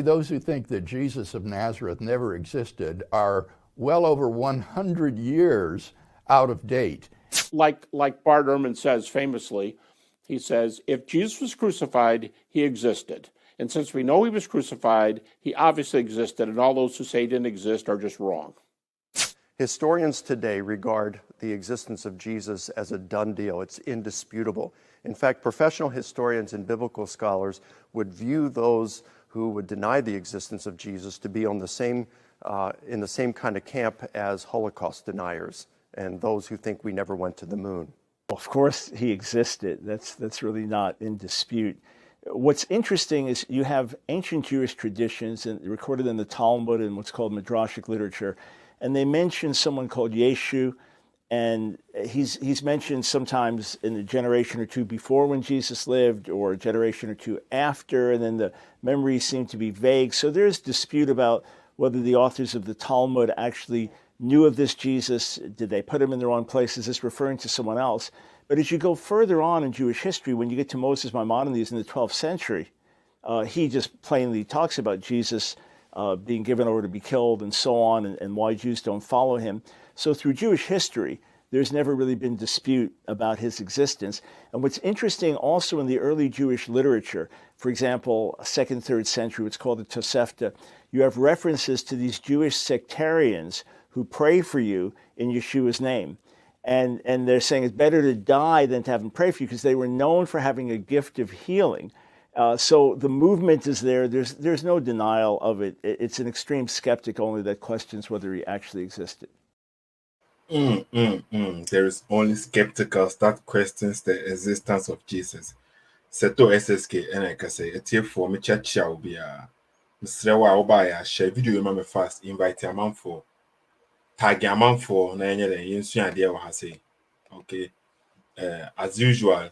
Those who think that Jesus of Nazareth never existed are well over 100 years out of date. Like Bart Ehrman says famously, he says, if Jesus was crucified, he existed. And since we know he was crucified, he obviously existed, and all those who say he didn't exist are just wrong. Historians today regard the existence of Jesus as a done deal. It's indisputable. In fact, professional historians and biblical scholars would view those who would deny the existence of Jesus to be on the same, in the same kind of camp as Holocaust deniers and those who think we never went to the moon. Of course he existed. That's really not in dispute. What's interesting is you have ancient Jewish traditions and recorded in the Talmud and what's called Midrashic literature, and they mention someone called Yeshu, and he's mentioned sometimes in a generation or two before when Jesus lived, or a generation or two after, and then the memories seem to be vague. So there's dispute about whether the authors of the Talmud actually knew of this Jesus. Did they put him in the wrong place? Is this referring to someone else? But as you go further on in Jewish history, when you get to Moses Maimonides in the 12th century, he just plainly talks about Jesus being given over to be killed and so on, and why Jews don't follow him. So through Jewish history, there's never really been dispute about his existence. And what's interesting also in the early Jewish literature, for example, 2nd, 3rd century, what's called the Tosefta, you have references to these Jewish sectarians who pray for you in Yeshua's name. And they're saying it's better to die than to have him pray for you, because they were known for having a gift of healing. So the movement is there. There's no denial of it. It's an extreme skeptic only that questions whether he actually existed. There is only skepticals that questions the existence of Jesus. Seto SSK, and I can say, a tier for me, church shall be a Mr. Wauba, share video, mamma fast, invite a man for tag a man for Nanya and Yinsu idea what I say. Okay, as usual.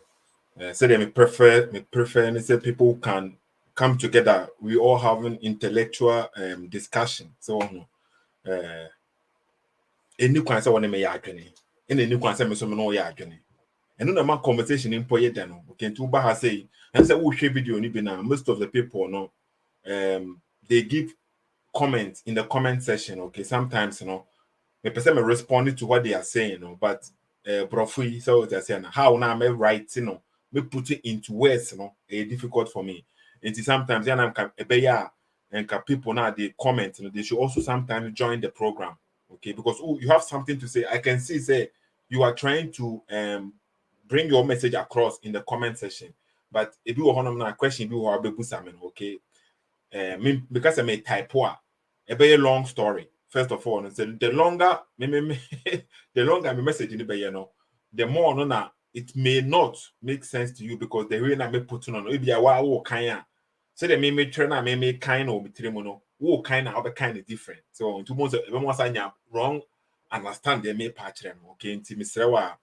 So they may prefer and say people can come together. We all have an intellectual discussion. So a new concept one may agony. In a new concept, so no agony. And no man conversation in Poyedano. Okay, to Baha say, and say, oh, share video now. Most of the people no, they give comments in the comment section. Okay, sometimes the person may respond to what they are saying, but Profi, so they are saying how now may write, me put it into words, difficult for me. And sometimes I'm and people now they comment, they should also sometimes join the program, okay? Because you have something to say. I can see say you are trying to bring your message across in the comment section, but if you want a question, you are okay? Because I may type a very long story. First of all, the longer the longer my message in the more no it may not make sense to you, because the way I may put on maybe a wow kind. So they may turn out may kind of trimono, who kind of kind of different. So in 2 months, once I wrong understand they may patch them, okay, into Mr.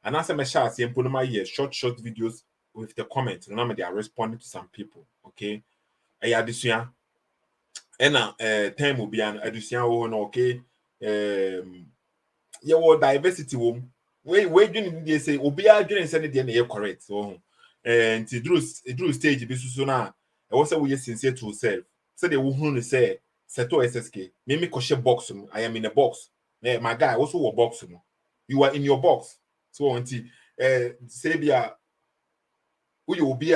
And as I'm a shot, I'm putting my short videos with the comments, and they are responding to some people, okay. I had this year, and time will be an addition, okay. Your diversity womb. Wait, they say obi adwene say ne de na correct so and it drew stage bi so na e was say we sincere to self say they wo hunu say seto SSK me koshe box no I am in a box my guy also wo box no you are in your box so until say bia we will be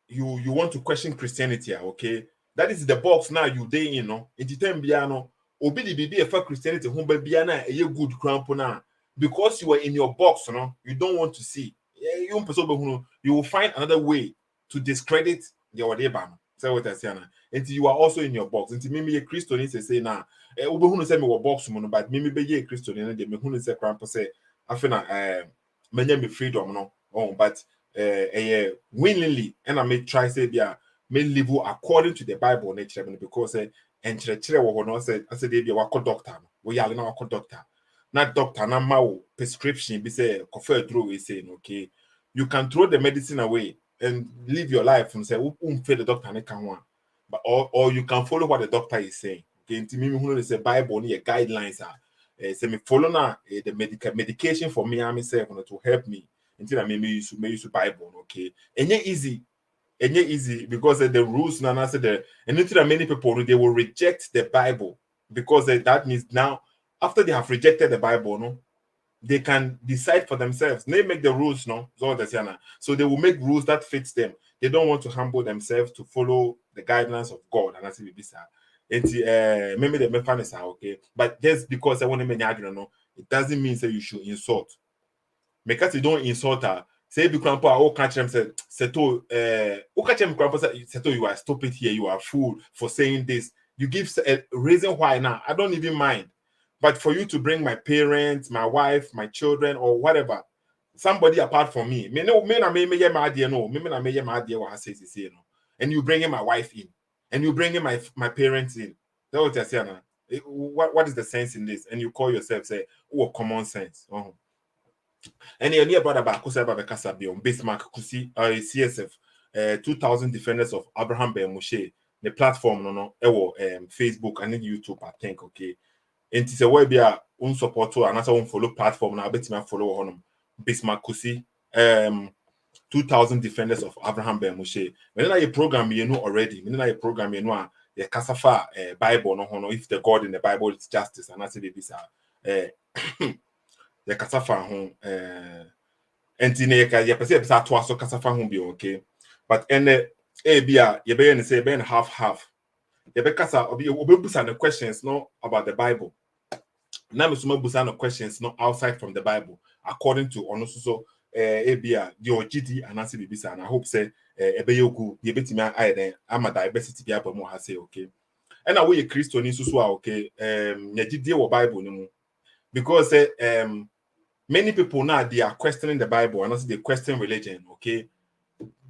you want to question Christianity, okay, that is the box now you dey in no in the time bia no obi di bibi e fa Christianity ho ba bia na e good cramp na. Because you are in your box, you don't want to see. You will find another way to discredit your whatever. Say what I say now. Until you are also in your box. Until maybe a Christian say now, say me box but maybe be a Christian and they me say cramp say I feel me freedom no. Oh, but willingly and I may try say may live according to the Bible nature because and church say I said they be a doctor. We are now a doctor. Not doctor, not my prescription. Be say, coffee throw. We say, okay, you can throw the medicine away and live your life and say, fail the doctor but or you can follow what the doctor is saying. Okay, into me who say Bible, the guidelines are. Say me follow now the medication for me. I myself to help me until I use Bible. Okay, and yeah, easy. it's easy because the rules and answer the and that many people they will reject the Bible because that means now after they have rejected the Bible, no, they can decide for themselves. They make the rules, no, so they will make rules that fits them. They don't want to humble themselves to follow the guidelines of God, and that's it. Maybe the mechanics are okay, but just because I want to make no, it doesn't mean that you should insult. Because you don't insult her. Say be grandpa or catch him say seto catch him grandpa say seto you are stupid here, you are fool for saying this. You give a reason why now. I don't even mind. But for you to bring my parents, my wife, my children, or whatever, somebody apart from me, and you bring in my wife in, and you bring in my parents in. That's what I say now. What is the sense in this? And you call yourself say, oh, common sense. And your near brother back Bismark Kusi, CSF, 2000 defenders of Avraham Ben Moshe, the platform no Facebook and YouTube, I think, okay. And it's a way be a support and also unfollow platform now. Bet me follow on Bismark Kusi, 2000 defenders of Avraham Ben Moshe. When I program you know already, when I program you know the Kasafa Bible no if the God in the Bible is justice and that's it bisa the Kasafa home and tineka ya pese bisa to aso Kasafa home be okay. But and bia you be say ben half. You be kasa obi busa the questions no about the Bible. Now me suma busa no questions no outside from the Bible according to onosuso ebia the OGD and answer bibisa and I hope say ebe yogu ye betimi aye den ama diversity bia ba mo ha say okay. And na we Christian ni susu okay nyagidie wo Bible ni mu because many people now they are questioning the Bible and also they question religion, okay?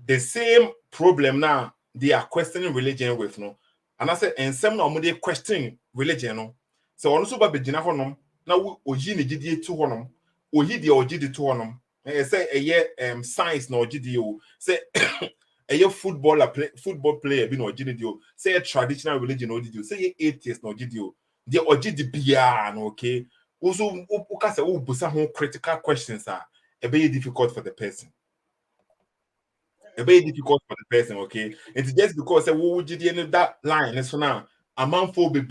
The same problem now they are questioning religion with no. And I said, and some no they questioning religion no. So also ba begina honom na oyi ne gidie to honom oyi de ogidi to honom. Say science na ogidi o say football player be no ogidi o say a traditional religion ogidi o say atheist na ogidi o de ogidi bia no, okay. Also ukase busa hon critical questions are very difficult for the person. Very difficult for the person, okay? It's just because that line so now a man for be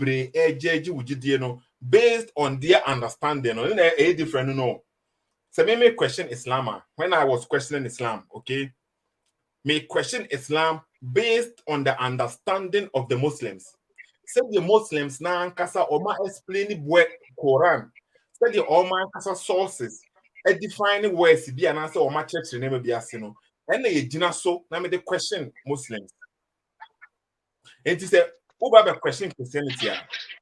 based on their understanding or a different no. So me question Islam when I was questioning Islam, okay? Me question Islam based on the understanding of the Muslims. Say the Muslims now kasa oma explain what Quran. Say the oma kasa sources. A defining words be an answer or my church name be asino. And they dina so na me the question Muslims. And it is a who question Christianity.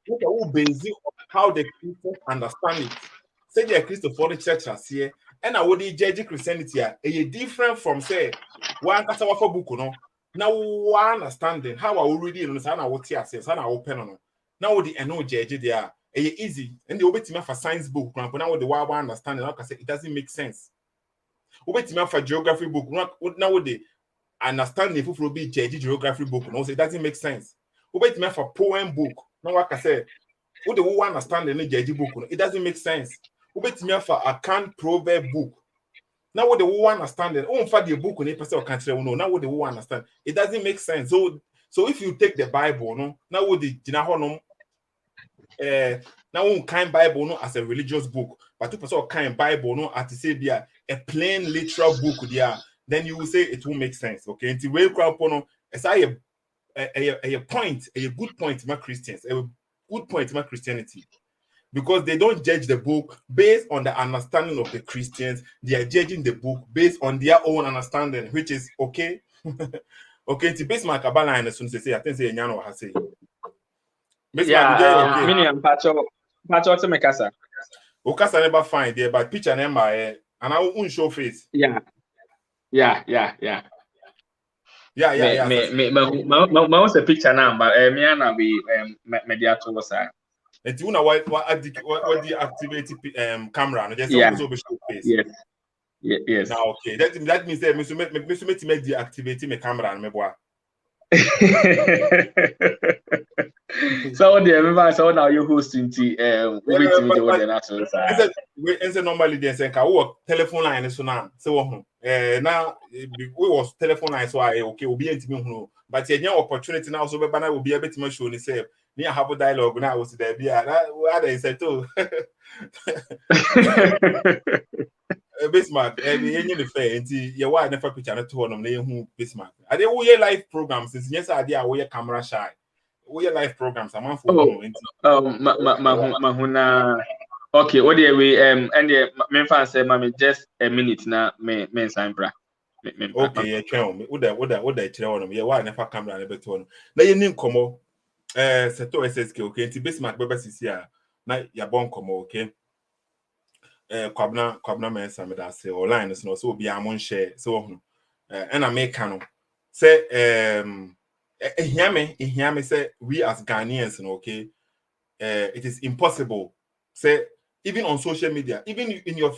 Who based on how the Christians understand it. Say the Christian for the church as here. And I would judge Christianity a different from say one kasa wa for book no. Now one understanding how I already understand what here says and I open on. Now the no judge there easy and the obetime for science book now the one understanding like I say it doesn't make sense. Obetime for geography book now the understanding if will be judge geography book no so it doesn't make sense. Obetime for poem book now like I say what the one understanding the judge book it doesn't make sense. Obetime for account proverb book now what the one understanding for the book on person country no now what the one understand it doesn't make sense. So if you take the Bible no now what the no now one kind Bible no as a religious book, but 2% kind Bible no as to say be a plain literal book there, then you will say it will make sense. Okay, until we crowd no as a point, a good point to my Christians, a good point to my Christianity. Because they don't judge the book based on the understanding of the Christians, they are judging the book based on their own understanding, which is okay. Okay, to Bismark Abala and as soon as they say, I think say Nyano has say. Yeah, Miniam Pacho to Mekasa. Okasa never find there, but picture number and I won't show face. Yeah. Me a picture now, but me and we media to us. And you know what the activate camera and just also show face. Yes. Now okay. That means that make the activate my camera and me boy. So the so now you hosting the we normally they say ka wo telephone line so now so now we was telephone line so I okay will be intimate who but yeah opportunity now so be bana will be able to show himself near have a dialogue now was there be that is said too Bismarck any the fair and yeah why never picture na to one na who Bismarck are they we live programs since yes idea we camera shy we live programs I'm for mahuna. Okay, what do we and the main fan say, "Mommy, just a minute now, me sign bra." okay yeah tell me what that tell on yeah why never camera na beto no na ye nin komo seto SSK okay nti Bismarck beba sisi a na ya bon komo okay kwabna men some that say online no so obi amon share so and I make no say hear me say we as Ghanaians no okay it is impossible say even on social media even in your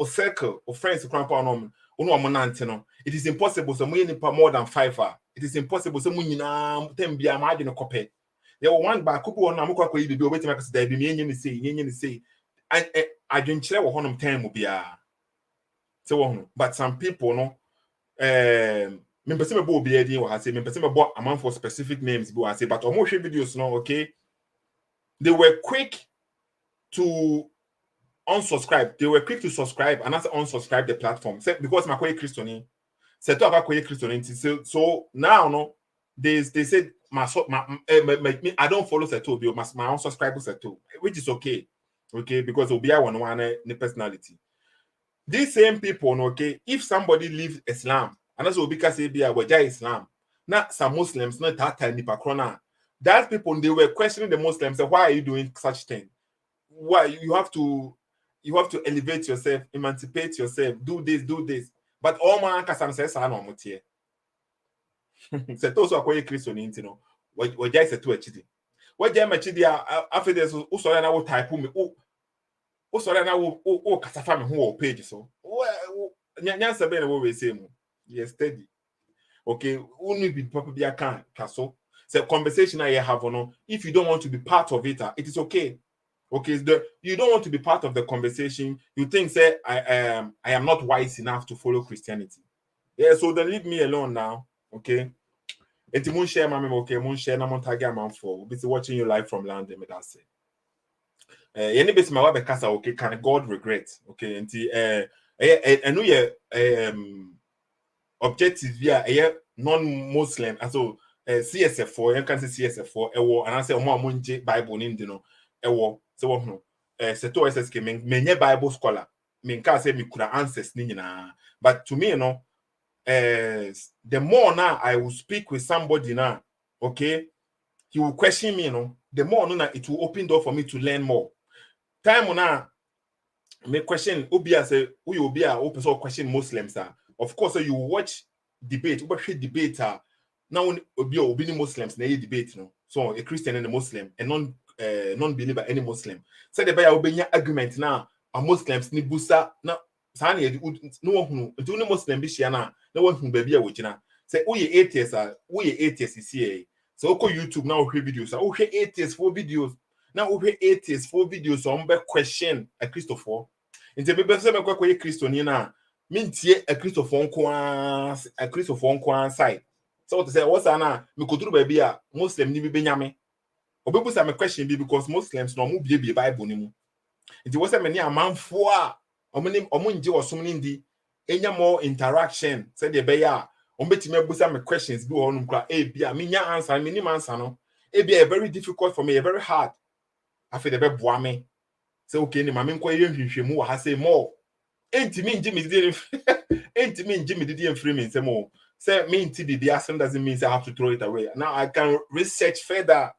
circle of friends grandpa no no it is impossible so we need more than 5 it is impossible so we nyina tem bia ma de no kope there one back couple on amukwa ko yibi obeti make say bi me nyi say I didn't share what honum time bia so but some people no me person me bo bia din wa say me person me bo amount for specific names bo say but omo hwe videos no okay they were quick to unsubscribe. They were quick to subscribe and also unsubscribe the platform. Because my Christian, so now no, they said I don't follow Seto, my own subscribers Seto, which is okay, because it'll be one the personality. These same people, okay, if somebody leaves Islam, and that's what because they be Islam, not some Muslims, not that time that people they were questioning the Muslims, why are you doing such thing? Why you have to elevate yourself, emancipate yourself, do this. But all man can say sa no motie. Se to so akoye Kristo ni ntino. We jai se to achidi. We jai machidi after this usore na wo type me usore na wo kasafa me ho page so. Nyansa be na wo we say mu. Yes steady. Okay, only be proper be can so. Say conversation I have no. If you don't want to be part of it, it is okay. Okay, you don't want to be part of the conversation. You think, say, I am not wise enough to follow Christianity. Yeah, so then leave me alone now. Okay. And to moon share my okay, moon share na montage amount for. We'll be watching you live from London. That's it. Any bit my wife casa okay, can God regret? Okay, and I know your objective via a non-Muslim, also CSF4, you can say CSF4, and I say more Bible in no, so no seto SSK menye Bible scholar men ka say me could answers ni nyina but to me the more now I will speak with somebody now okay he will question me the more now it will open door for me to learn more time now me question obia say we obia open so question Muslims of course you watch debate debate now obi Muslims na debate no so a Christian and a Muslim and non-believer any Muslim say the buyer obenya argument now a Muslims ni busa na sane no hunu nti no Muslim bi hia na wahunu ba bia wogina say we atheists see so oko YouTube now we videos we atheists for videos now we atheists for videos on be question a Christopher nti be say me kwa Christian na mintie a Christopher nko an side so to say what's na me koduru ba bia Muslim ni bi benyame obebu sa me question be because Muslims no mu bie Bible ni mu nti wo se me ni amanfo a omo nje osom ni ndi enya more interaction say the be ya ombetime abusa me questions bi ho num kra bia me nya answer me ni answer no bia very difficult for me very hard afi the be boa me say okay ni ma me nko ye hwehwemu wa ha say more entimi nje me didi enfree me say more say me nti didi asem doesn't mean say I have to throw it away now I can research further.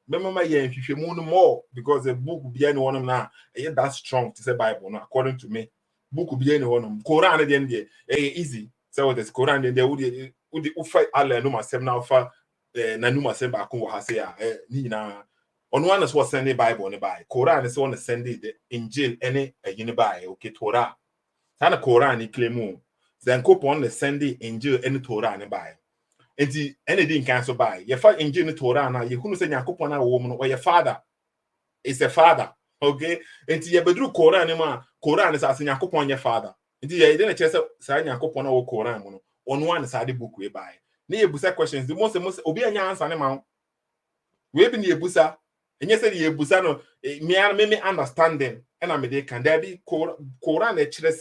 Remember no more because the book be any one now that's strong to say Bible no according to me book be any one Quran at the end there easy so there's Quran then there would fight Allah no myself now for na no myself back on what say ni na on one is what send the Bible on buy Quran is one send the Injil any you buy okay Torah sana Quran ni claim then coupon the send the Injil any Torah and buy enti anything can so buy your father engine Torah na you hunu say yakopon na wo no your father is a father okay enti ye bedru Quran ma Quran is as yakopon your father Nti ye dey na chese sa Nyankopon na wo Quran mo no ono an sa de book we buy na ye busa questions the most obi anya answer ne ma we bi na ye busa enye se ye busa no me understanding and am dey kan there be Quran e kire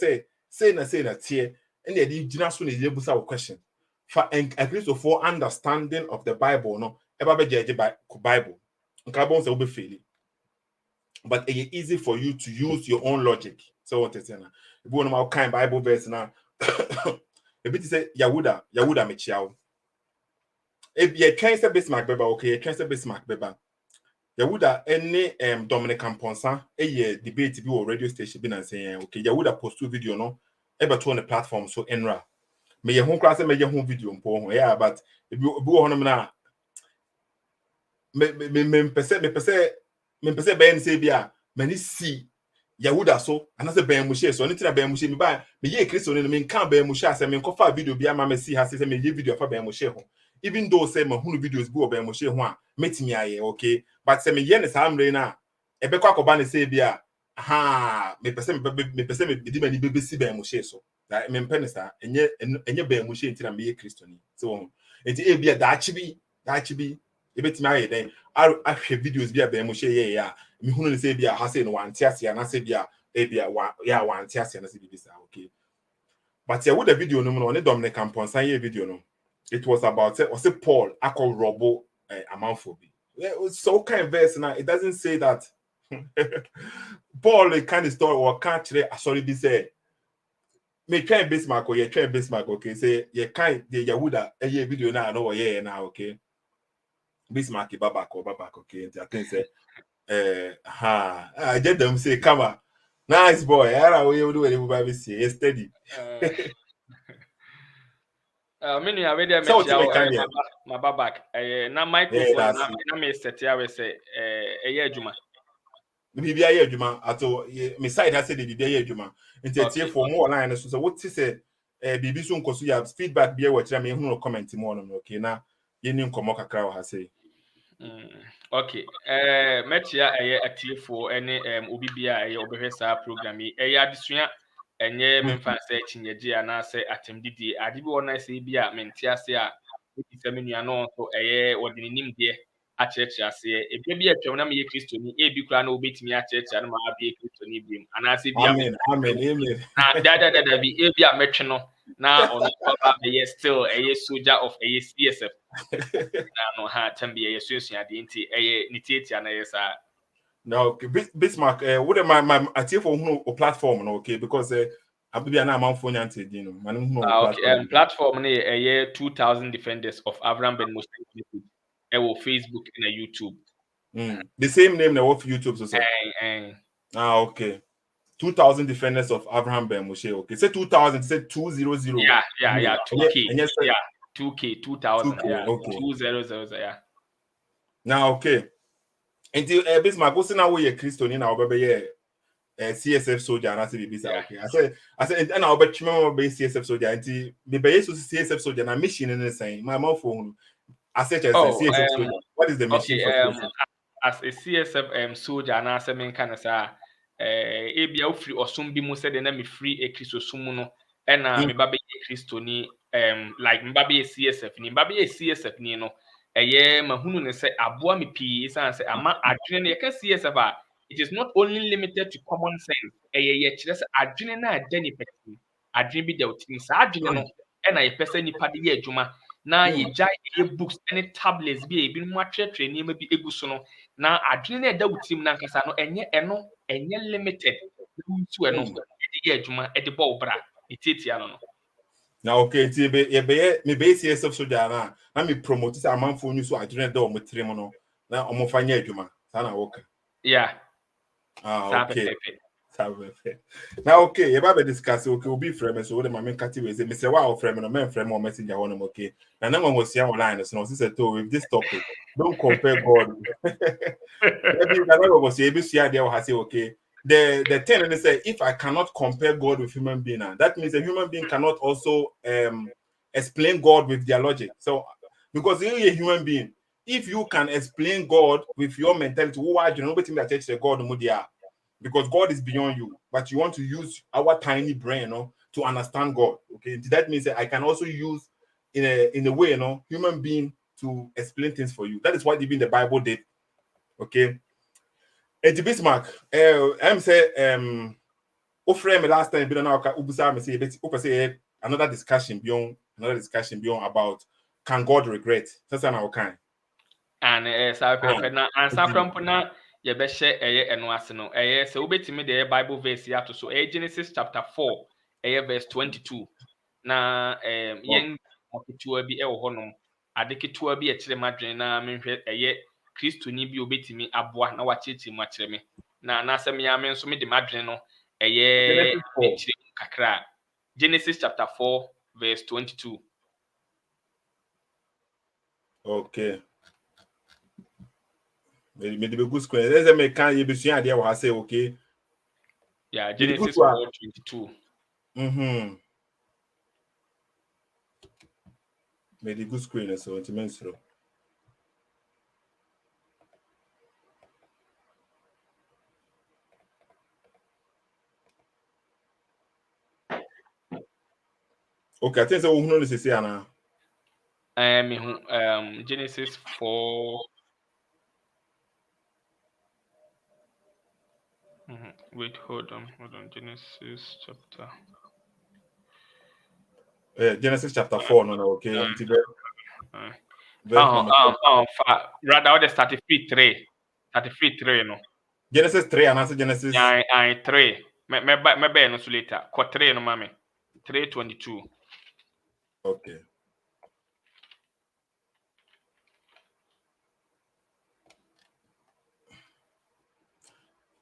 say na tie and ye di gina so na ye busa question for at least for understanding of the Bible no e ba be judge Bible nka bon se wo be fail but it's easy for you to use your own logic. So what is it now? If you want to kind Bible verse now, a bit say Yahuda mechiao. If you can't say Bismarck beba, okay, you can't say Bismarck beba. Yahuda any Dominican Ponsa a debate be or radio station been and saying okay, Yahuda post two video no ever to on the platform so enra. May your home class may your home video yeah, but if you go on na me pese ben say bia mani si Yahuda so anase Ben Moshe so anything Ben Moshe me ba me ye Kristo no me kan Ben Moshe ase me kofa video bia ma me si ha say me ye video fa Ben Moshe ho even though say me hunu videos bi o Ben Moshe ho a metimi aye okay but say me ye ne sa amre na e be kwa koba ne say bia ha me pese me di mani be si Ben Moshe so that me mpene sa enye Ben Moshe ntira me ye Kristo ni so enti e bia da achi ebetimi aye den ahwe videos bia Ben Moshe ye ya me hunu ne say bia ha say no wantiase na say bia e bia wantiase na say bibisa okay but yeah with the video no no Dominican Ponsan ye video no it was about say Paul akọ robo amanfobi so kind verse now it doesn't say that Paul the kind of story or can't sorry be say me try Bismarck or ye try Bismarck okay say ye kind the Yahuda ye video now no yeah now okay Bismarck babak okay I think say I get them say come on nice boy ara we do any Bible say steady me nua we dey so metia my babak na microphone na me set ya we say adwuma bibia ye adwuma ato me side ha say the bibia ye adwuma nti for more online so what say bibi so nkoso ya feedback bia we kira me hu no comment mo no okay na ye ni nkomo kakra wa ha say okay metia atifo ene obi bia obehwe sa program yi adesua enye memfa say chinyeji ana say atemdidi ade bi wona say bia mentia say a se menua no so wode nim de acheche ase ebe bia twem na me Kristo ni ebi kura na obetimi acheche na ma bia Kristo ni bim ana say bia amen na da bi ebi a metwe no na ono baba be still soldier of CSF na no ha tambi yesusu ade nti ni tietia na yesa no okay Bismarck what my atie for who o platform no okay because abibia na amanfo nyanti din no man who platform platform na 2000 defenders of Avraham Ben Moshe Facebook and YouTube the same name na of YouTube so say okay 2000 defenders of Avraham Ben Moshe okay say 2000 say 200 yeah 2k and yes yeah 2k 2000 2K, yeah okay 200 yeah now okay until Bismarck go say na we Kristo ni na obebe ye CSF soldier and I say bibisa okay I said and I bet you be CSF soldier until me be CSF soldier na mission in the same my mouth phone I said CSF soldier what is the mission for CSF as a CSF soldier and I say men kind say ebia ofri osum bi mu say de na me free e Kristo sum no e na me ba be Kristo ni like me ba be CSF ni me ba be CSF ni no mahunu ne say aboa me pi san say ama adwene ne ka CSF a it is not only limited to common sense ye kire say adwene na adani peti adwene bi da otimi sa adwene no e na ye pese nipa de ye adwuma na ye jai books any tablets bi ebi mu atretre ni ma bi eguso no na adwene na da utim na nkasa no enye limited ntu eno de ye adwuma e de ball bra etitia no now okay ti be me be CSF soldier na me promote say amanfo nyu so adwene da o motrem no na o mo fanya adwuma sa na woka yeah okay now okay you ba discuss okay obi frame so the mama kati we say me say wow frame no men frame or messenger one okay na one was here online so say to with this topic don't compare God maybe na go say be see there we say okay the thing and they say if I cannot compare God with human being that means a human being cannot also explain God with their logic so because you're a human being if you can explain God with your mentality why you know betting that God because God is beyond you, but you want to use our tiny brain, to understand God. Okay, that means that I can also use in a way, you know, human being to explain things for you. That is what even the Bible did. Okay. And Bismark, I'm say frame me last time, but now ubusa me say another discussion beyond about can God regret? That's an okay. And sa pe na ansa krampo na ye be hye eno ase no se obetimi the Bible verse ya to so Genesis chapter 4 verse 22 na yen oketua bi wo honom adeketua bi kire madwen na menhwe Kristo ni bi obetimi aboa na wachechi mu akire me na asem ya me nso me de madwen no kakra Genesis chapter 4 verse 22. Okay. Me the good screen. Let's say me can you be seeing idea what I say, okay? Yeah, Genesis 4:22. Me the good screen so it means so. Okay, I think so who knows say ana. Genesis 4. Wait, hold on. Genesis chapter. Genesis chapter 4, no, okay. Rather, what is 33:3? 33:3, no. Genesis 3 and answer Genesis. Yeah, 3. Maybe no so later. 3 no, mami. 3:22. Okay.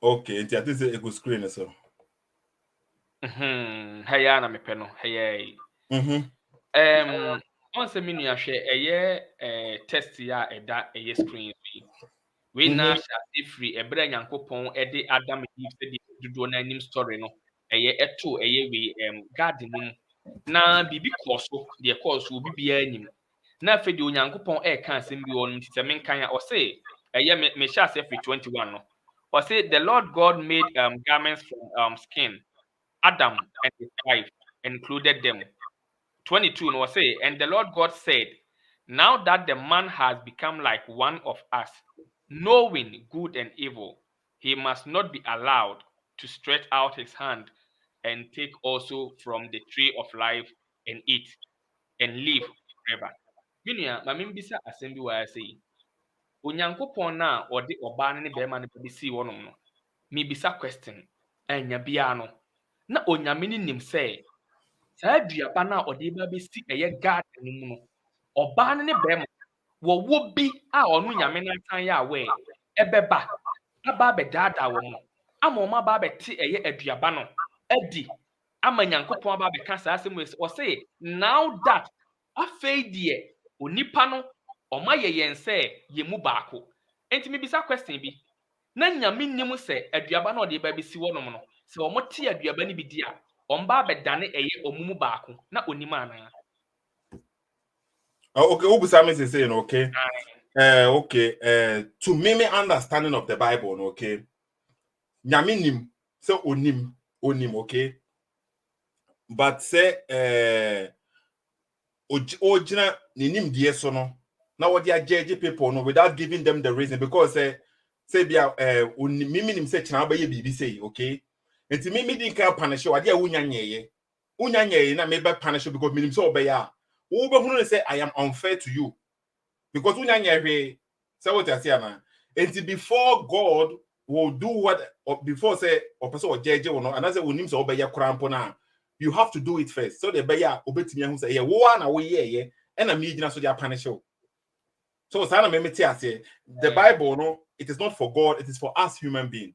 Okay, I think it's a good screen so. Hey, na me peno. Hey. Once a minute share test ya eda screen bi. We na share free ebra nyankopon e de Adam and Eve se de dodo na anim story no eto we garden no na bibi koso de koso bibi anim na fe de onyankopon ka asem bi won ntite menkan a o say me share free 21 no o say the Lord God made garments from skin. Adam and his wife included them. 22 no say, and the Lord God said, now that the man has become like one of us, knowing good and evil, he must not be allowed to stretch out his hand and take also from the tree of life and eat and live forever. Minia, mamimbisa assembly wa I say, Onyankopon na odi oba ne be ma ne be si wonom no. Mi bisa question, enya bia no. Na onyame ni nim say saa aduaba na ɔde ba besi garden no mu no ɔbaa no ne bɛrima wɔwɔ bi a ɔno nyame nantan yɛ awɛ ɛbɛba aba abɛdaadaa wɔ mu ama ɔmo aba abɛte aduaba no adi ama nyankopɔn aba abɛka saa asɛm wɔ ɔse now that afei deɛ onipa no ɔmo ayɛ yɛn sɛ yɛn mu baako enti mibisa question bi na nyame nim sɛ aduaba na ɔde ba besi wɔ nom no sɛ ɔmo te aduaba no bi di a omba bedane omumu baako na onima na. Okay, Ubusame is saying okay. Okay, to me understanding of the Bible, okay. Nyaminim, so onim, okay. But say ojina ninim dieso no. Now what they are judging people no without giving them the reason because say bia mimi nim say china ba ye bibi say okay. Enti me din kan punish wade a wunyanyeye na me be punish because minim so obeya wo be hunu say I am unfair to you because wunyanyeye say what you say na enti before God will do what before say or person or judge no and say wonim so obeya krampo na you have to do it first so the beya obetimi ahu say wo na wo ye na me gina so dey punish you so sana me te ase the Bible no it is not for God it is for us human beings.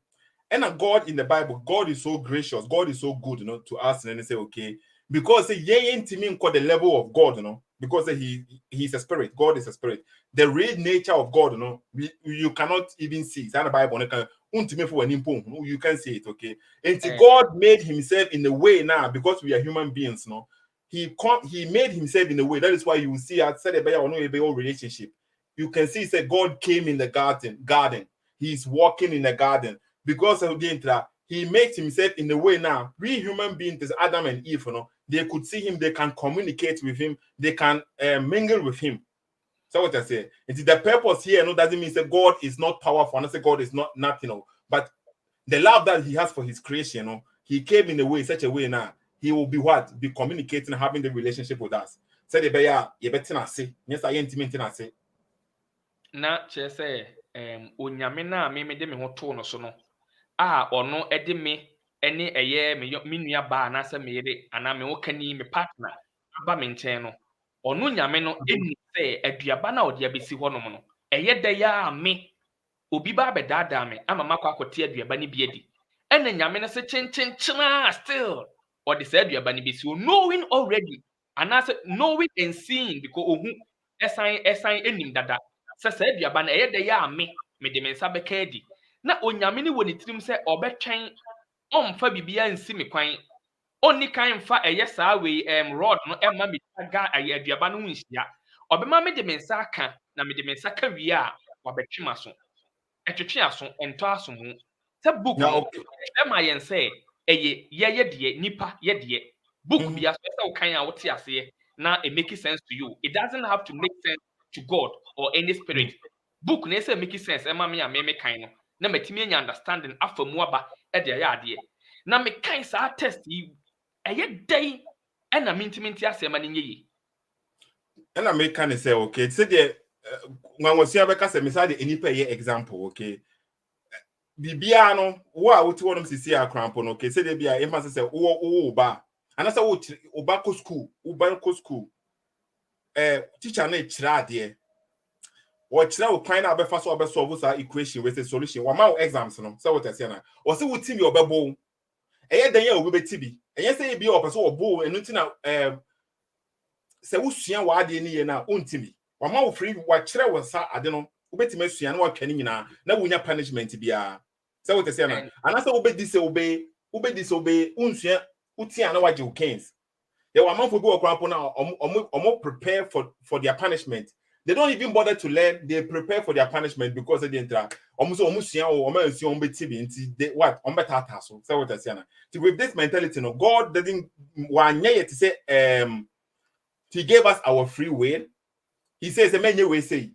And God in the Bible, God is so gracious, God is so good, to us. And they say, okay, because the level of God, because he is a spirit, God is a spirit. The real nature of God, you cannot even see. It's in the Bible. You can see it, okay. And God made himself in a way now, because we are human beings, he made himself in a way. That is why you will see outside a relationship. You can see, say God came in the garden. He's walking in the garden. Because of the he makes himself in a way now. We human beings, Adam and Eve, they could see him, they can communicate with him, they can mingle with him. So what I say, the purpose here doesn't mean that God is not powerful, and I say God is not nothing, but the love that he has for his creation, he came in a way, such a way now, he will be what? Be communicating, having the relationship with us. Say the bear, you better not say, yes, I intimate and say. Na chese onyame na me de me ho to no so no ono ede me ene eye me nua ba na se me yere ana me wokani me partner aba me nchen no ono nyame no eni se aduaba na ode abesi ho no no eye da ya me obi ba be dada me ama makwa akote aduaba ni bi edi ene nyame no se chenchena still ode se aduaba ni besi knowing already ana se knowing and seeing because ohu esan enim dada sɛ aduaba na ɛyɛ de ya me de me nsa bɛka adi na onyame ne wɔ ne tirim sɛ ɔbɛtwɛn ɔmfa bibia nsi me kwan onni kan mfa ɛyɛ saa wei rod no ɛma me ga ɛyɛ aduaba no ho nhyia ɔbɛma me de me nsa aka na me de me nsa ka wie a wabɛtwe ma so ɛtwetwe aso ɛntɔ aso mu sɛ book no ɛma yɛn sɛ ɛyɛ yɛyɛ deɛ nipa yɛ deɛ book bia so sɛ wo kan a wote aseɛ na it make sense to you. It doesn't have to make sense to God or any spirit. Book na say make sense e ma me a me kan no na matimi anya understanding afamu aba e de ya ade na me kan sa test yi eye dai e na mentimi asema na nyeye e na me kan say okay say de nwanwosia be ka say me say de enipa ye example okay bibia no wo a woti wonum sisi akrampo no okay say de bia e ma say wo ba anasa wo ba ko school teacher na kira ade wo kira wo kwan na abefa so obesolve sa equation with a solution wa ma exams no say what I say na wo say wo timi obebo eye dan ya obebeti bi eye say bi opeso obo enu ti na say wo sua wa ade ni ye na ontimi wa ma wo free wa kira wo sa ade no obetimi asua na wa twani nyina na wonya punishment bia say what I say na anasa obedi say obey unsua utia na waje ukens they were among people now prepare for their punishment. They don't even bother to learn, they prepare for their punishment because they didn't what I say. So with this mentality, no, God doesn't want to say he gave us our free will. He says many way say,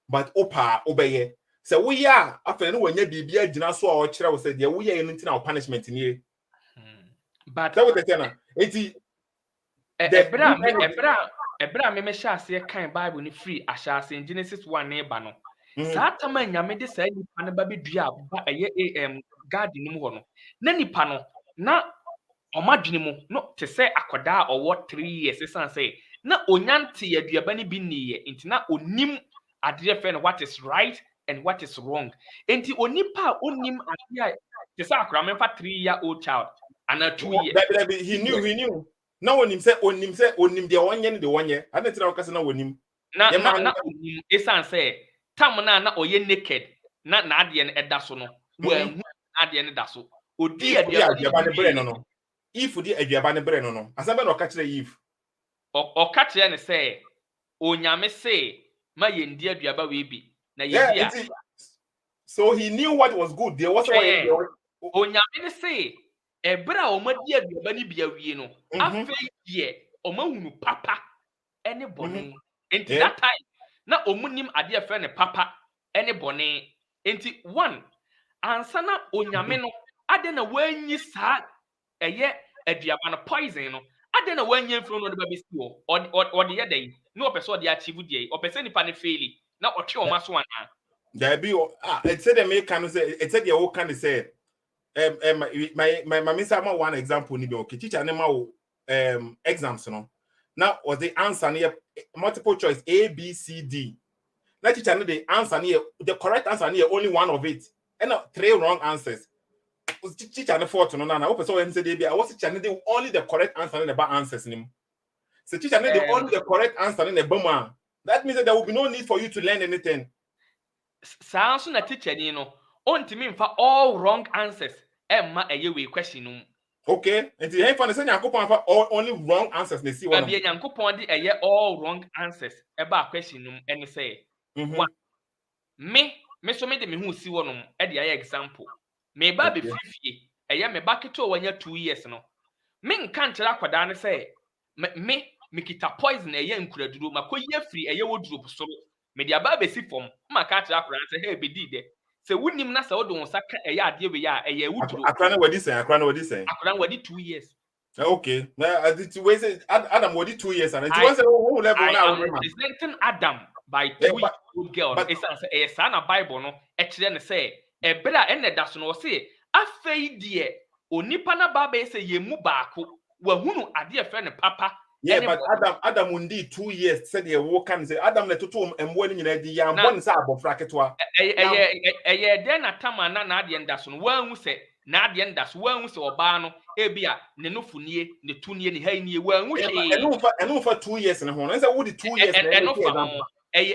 but opa obey. So we are after when you be a so our child said, yeah, we are in our punishment in here. But that what say na enti ebra me hye ase kan Bible ni free ahyase in Genesis 1 ne ba no saa tama nyame de saa nipa ne ba bedua ba eye garden ni mu ho no na nipa no na omadwene mu no te se akoda owo 3 years san say na onyante aduaba ni bi niye enti na onim ade fe no what is right and what is wrong enti onipa onim ade te se akora me fa 3-year-old child and a 2 years. He knew. No one him say the 1 year the 1 year. I don't know na wonim. Na onim esan say tam na oye naked na ade ne eda so no. Wo hu ade ne da so. Odi aduaba ne bre no. If odi aduaba ne bre no. Asaba na oka kire Eve. Oka kire ne say onyame say ma ye ndi aduaba we bi na ye dia. So he knew what was good. There was onyame ne say ebra omadi aduaba ni bia wie no afei ye omahunu papa ene bone enti that time na omunim ade afa ne papa ene bone enti one ansa na onyame no ade na wanyi saa eye aduaba no poison no ade na wanyi mfro no de ba besi wo ode ye dai na opese ode achieve die opese nipa ne faili na otwe o maso ana there be it said me can say it said you can say my mister one example ni be okay teacher na exams no now was the answer near multiple choice A B C D na teacher no the answer near the correct answer near only one of it and 3 wrong answers teacher no fourth no na open so when say dey I was teacher no the only the correct answer in the bad answers nim so teacher no the only the correct answer in the bama that means that there will be no need for you to learn anything sounds na teacher ni no ontimi mfa all wrong answers emma eyewe question no okay and the info say Yankopon fa only wrong answers they see one be Yankopon dey eye all wrong answers eba question no any say one me so me de me hu si wonom e dey example me ba be free eye me ba keto wanya 2 years no me nka ntira kwadaa ne say me kita poison eye nkuraduro makoye free eye woduro soro me dia ba be si fom ma ka tira kwadaa say hey be di de se wunim na se wodo nsa ka eye ade we ya eye woduro Akra na wadi say akwadaa wadi 2 years. Okay. Now, we say Adam wadi 2 years and it was who level I now. am representing Adam by 2-year-old girl. It's a son of Bible no. Actually, say a better end that no say afei die onipa na baba say ye mu baako wahunu ade friend papa. Yeah, but Adam undi 2 years said ye wo kan say Adam na toto embo ni nyina di ya mbon sa abofra ketwa. Den atama na ade nda so no wanhu say na ade nda so wanhu say oba no ebia ne nofunie ne tunie ne hanie wanhu hwe. Enu fa 2 years ne ho. No say wo di 2 years na eno fa eye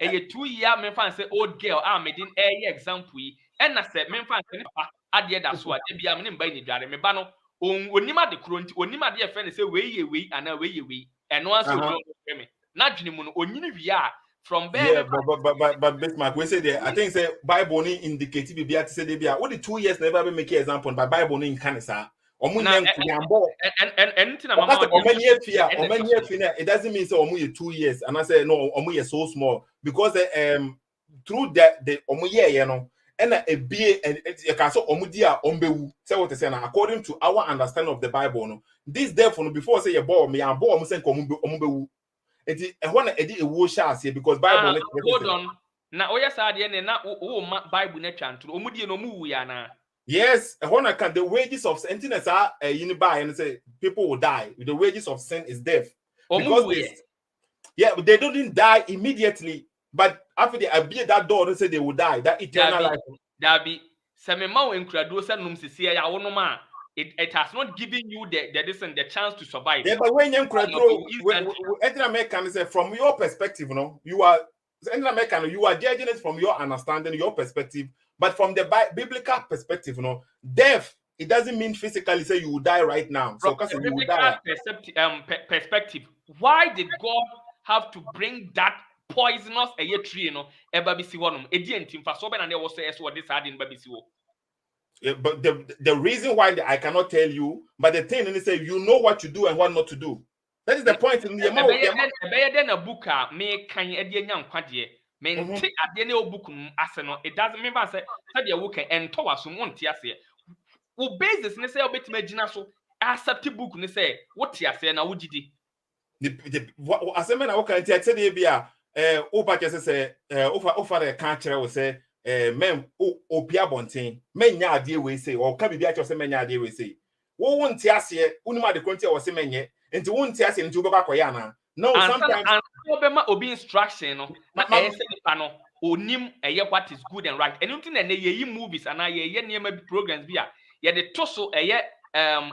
2 year me fan say old girl me din example yi na say me fan say papa ade da so ade bia me ne mba ni dware me ba no onima de kro nti onima de friend say we ana we eno aso do me na dwene mu no onyini wi a from there. Yeah, but Bismark, we say there. I think say Bible ni indicative be ati say dey bia. What the 2 years never be make example, but Bible ni nkan sa. Omu nyam kuyambo. And ntina mama. It doesn't mean say omu ye 2 years. And I say no, omu ye so small because through that the omu ye you know. And a be you can so omu dia ombewu. Say what they say now. According to our understanding of the Bible, no. This therefore before say you born me and born omu say ombewu. Eti ehwa na edi ewo sha ase because Bible hold on na oya sa de ne na Bible na twantro omudie no mu wu ya na. Yes, ehwa na can the wages of sin is yin buy and say people will die. The wages of sin is death. Because they don't die immediately, but after they abide that door they say they will die. That eternal life. There be semema wo enkrado se num sisi ya wonom a it has not given you the chance to survive. Yeah, but when you say from your perspective, you are judging it from your understanding, your perspective. But from the biblical perspective, death, it doesn't mean physically say you will die right now. From the biblical perspective, why did God have to bring that poisonous tree, ebabisi wonum? Edientim fa so be na ne wo so eso this hard in babisi wo. Yeah, but the reason why I cannot tell you, but the thing is say you know what to do and what not to do. That is the point. In the a book me kan ede nya nkwade me nti ade ne book ase no it doesn't mean say you work and towaso monte ase wo basis ne say obetima gina so accept book ne say what ase na wogidi aseme na wo kan ti ate de bia o pa kese say ofa de kan kire wo say mem opia bonten menya ade we say o ka bibia kire say menya ade we say wo wonte ase unima de konti wo say menye enti wonte ase enti wo ba koya na no sometimes and obema obi instruction no na say nipa no onim what is good and right and anything na ye movies and ye niema programs bia ye de to so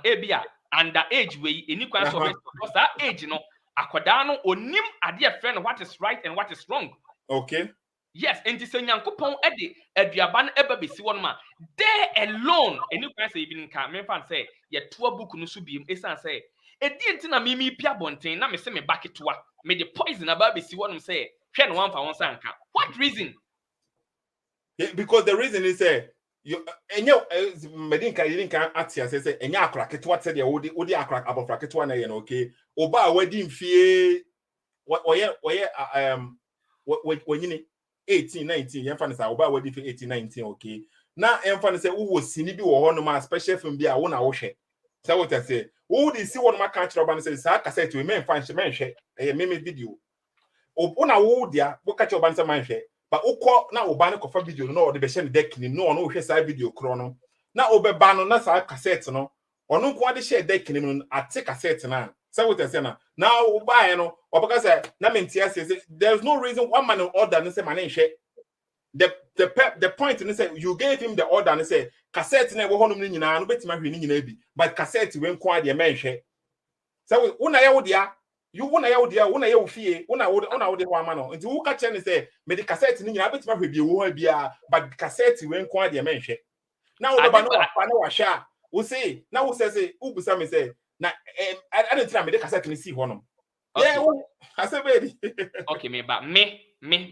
ebia under age we any kwan so because that age no akoda no onim ade friend what is right and what is wrong. Okay. Yes, and this Yankopon Eddie, Ediaban Eba Bisi one man. There alone, and you can say, even can me fan say, yet 2 book no subi, Esan say, a dientina mimi pia bontain, na me say me back it to what made the poison about Bisi one say, Shen one for one sanka. What reason? Yeah, because the reason is you and you Medinka you didn't atia say, and ya crack it what said the odi crack about bracket one okay. Oba wedding fee what when you 18, 19, yɛmfa say oba wadi for 18, 19, okay. Now yɛmfa say who was sini bi wɔ hɔ no ma special film bi a wo na wo hwɛ. Say what I say. Who dey see one ma kan kyerɛ oba no say saa cassette we men fan hwɛ meme video. O na wo dia wo ka kyerɛ oba no say man hwɛ. But ukọ na oba no kɔfa video no ɔde bɛhyɛ ne deck ni no ɔno hwɛ saa video kro no. Na obɛba no na saa cassette no ɔno nko ade hyɛ deck ni no ate cassette na. Say what I say now. Now, buy no, or because na mentia says there's no reason one man order and say man share. The point and say you gave him the order and say cassette na wo honum ni nyina no betima hwe ni nyina bi but cassette we nko ade men hwe. So una ya wo dia you una ya wo dia una ya wo fie una wo de ho ama no. Nti wo ka che ne say me the cassette ni nyina betima hwe bi wo ha bia but cassette we nko ade men hwe. Now wo ba no pa na wa hwa. Wo say na wo say ubusa me say na I don't think I made a cassette see one. Yeah, I said baby. Okay, me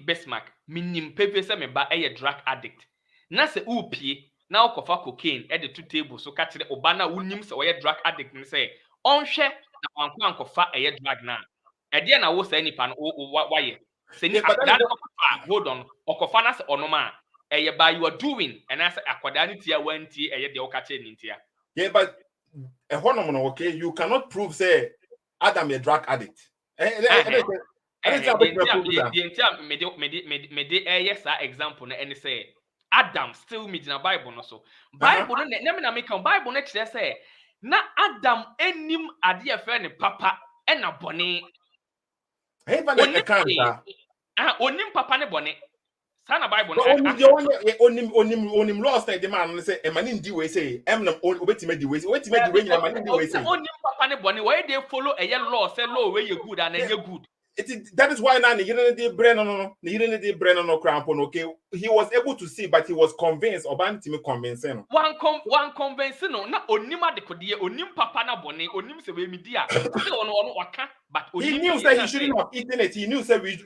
Bismark. Me nim pepe say me ba a drug addict. Na se upie Now kofa cocaine at the 2 tables so catch the obana unim so where drug addict and say on share na wanko ankofa a drug na. E dey na wo say nipa no why say ni Yeah, but akwada hold on okofa na say onoma e by you are doing and I say akwada ni tia wanti e dey okache ni tia. yeah, but a honoman, okay, you cannot prove say Adam a drug addict. Yes, example and say Adam still meet in a Bible no so. Bible na make Bible na kyerɛ say na Adam enim ade afa ne papa e na bɔne. Hey, but I can't. Onim papa ne bɔne. Sana Bible onim lost the man say e man ndi we say em na obetime di we say obetime di we nyina man ndi we say onim papa ne bɔne why they follow a law say law wey you good and you good. That is why now okay, he was able to see, but he was convinced. Obanitimi convincing. One convincing no na onima de kodie onim papa na bone onim se we media. Ono waka but he knew that he shouldn't have eaten it. He knew that we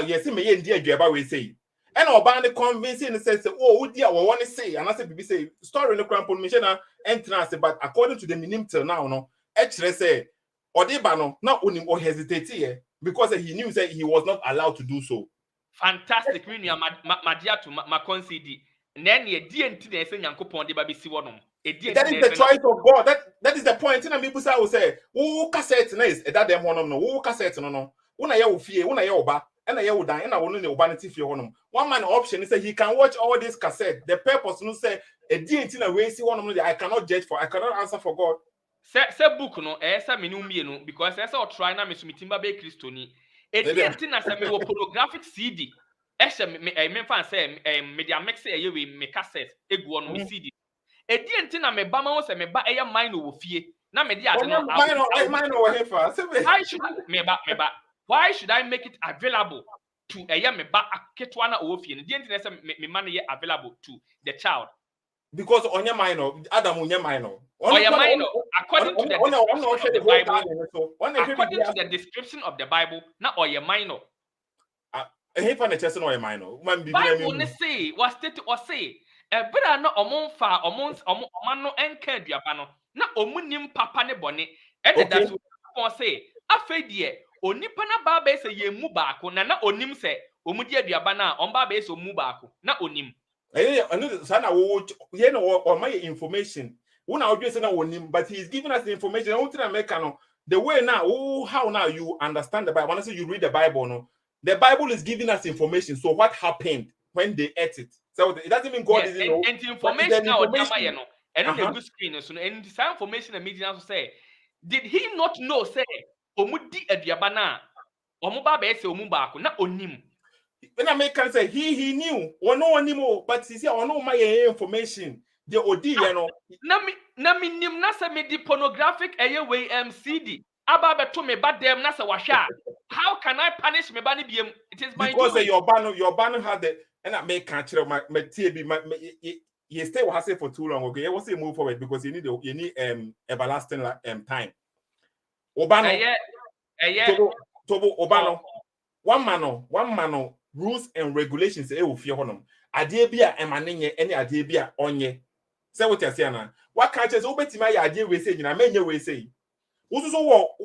yes me ye ndi aduaba we say. And Obani convincing says oh dear we want to say and I say bibi say story no crampo me na entrance but according to the minim till now no actually say Odiba no na onim o hesitate here. Because he knew that he was not allowed to do so. Fantastic. Madia to ma concede. Then ye DNT they say Yankopon de baby si wonom. That is the choice of God. That is the point. And people say, "Who cassette nice? That them one no. Who cassette no. Una ye ufie, una ye oba, and ye udan, and I will no obanity fi honum." One man option is say he can watch all this cassette. The purpose no say a DNT na way si one I cannot judge for. I cannot answer for God. Say book no esa me no mie because esa o try na me sumitimba be Kristo ni edienti na say me wo pornographic CD ehye me fan say media mix e we me cassette egu on me CD edienti na me ba ma wo say me ba eye mine no wo fie na me di ade no mine no wo hefa why should I make it available to eye me ba aketwa na wo fie edienti na say me man ye available to the child because onye minor Adam onye minor according to the description of the Bible na oye minor hefa na chese na oye minor Bible ne say was state or say ebra na omonfa omano enka aduaba no na omunim papa ne bone e that so say afedie onipa na ba be say yemu baako na onim say omudi aduaba na omba be say omu baako na onim sana wo ye no or my information una odwe say na wonim but he is giving us the information the way now how now you understand the Bible when I say you read the Bible no the Bible is giving us information so what happened when they ate it so it doesn't mean God is and information now no and on the good screen so and this information the media say did he not know say omudi aduaba na omoba be say omu baako na onim. When American say he knew or no anymore, but he said, "Oh no, my information." The OD, you know. Na me nim na say me di pornographic way CD. Aba beto me bad them na say washa. How can I punish me bani biem? It is my because your banner had the and I make country my TB you stay what I say for too long. Okay, you want to move forward because you need everlasting time. Obano. Tobo Obano. One man rules and regulations e wo fie honom ade bia emanenye ene ade bia onye say what you say na what can say obetima ya ade we say nyina menye we say ususo wo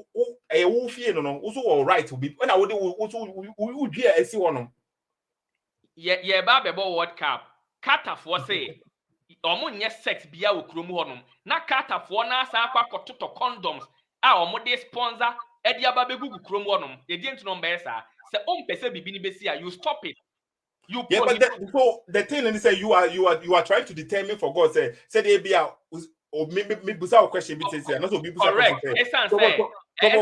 fie no ususo wo right be na wo de wo dua esi honom ye ba bebo world cup katafo say omonye sex bia wo krom honom na katafo na asa akwa kototo condoms a omode sponsor e dia ba begugu krom honom e di ntino mbesa say pese bibi ni besi you stop it. But the thing is say you are trying to determine for God say they be or me busa question be say not so be busa correct say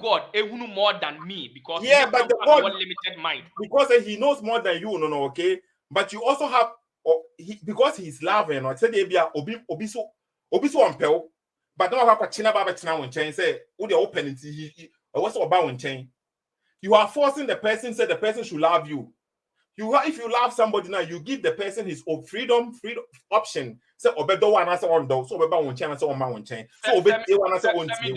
God ehunu more than me because but the God limited mind because he knows more than you no okay but you also have because he's loving or say they be obi so ampel but no have china ba betina won chen say wo dey open it he was about won chen. You are forcing the person, say the person should love you. If you love somebody now, you give the person his freedom option. Say obedo wan answer on do, so obeba won chen answer on ma won chen. So obedi wan answer on ti.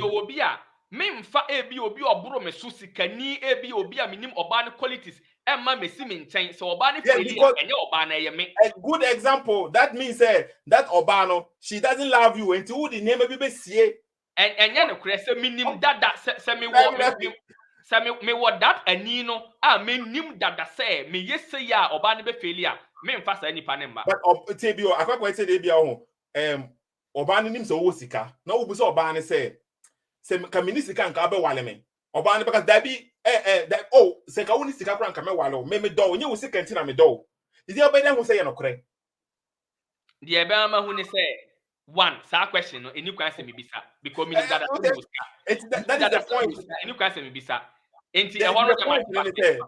Me mfa ebi obi oburo me so sikani ebi obi a minim oba ne qualities Emma me see me nchen so oba ne Yeah, feli because- enye oba na ye me. A good example. That means that Obano, she doesn't love you until who the name of you see. And enye no kure se minim dada se me wo that ani no a me nim dada se me yese ya oba ne be feli a me mfa sa nipa ne mba. But Tebio, I can't say they be Obano nim so sika. No, we saw Obano say Kaminisika and Kabe Waleme. Obano because that be that Seka Unisika Kran Kame Walo, me do, you will see Kentina me do. Is there better who say no cray? The ebema hu ne say one sa question no eni kwan se me bisa because me dada se me bisa. That is the point. Eni kwan se me bisa. Enti e hono de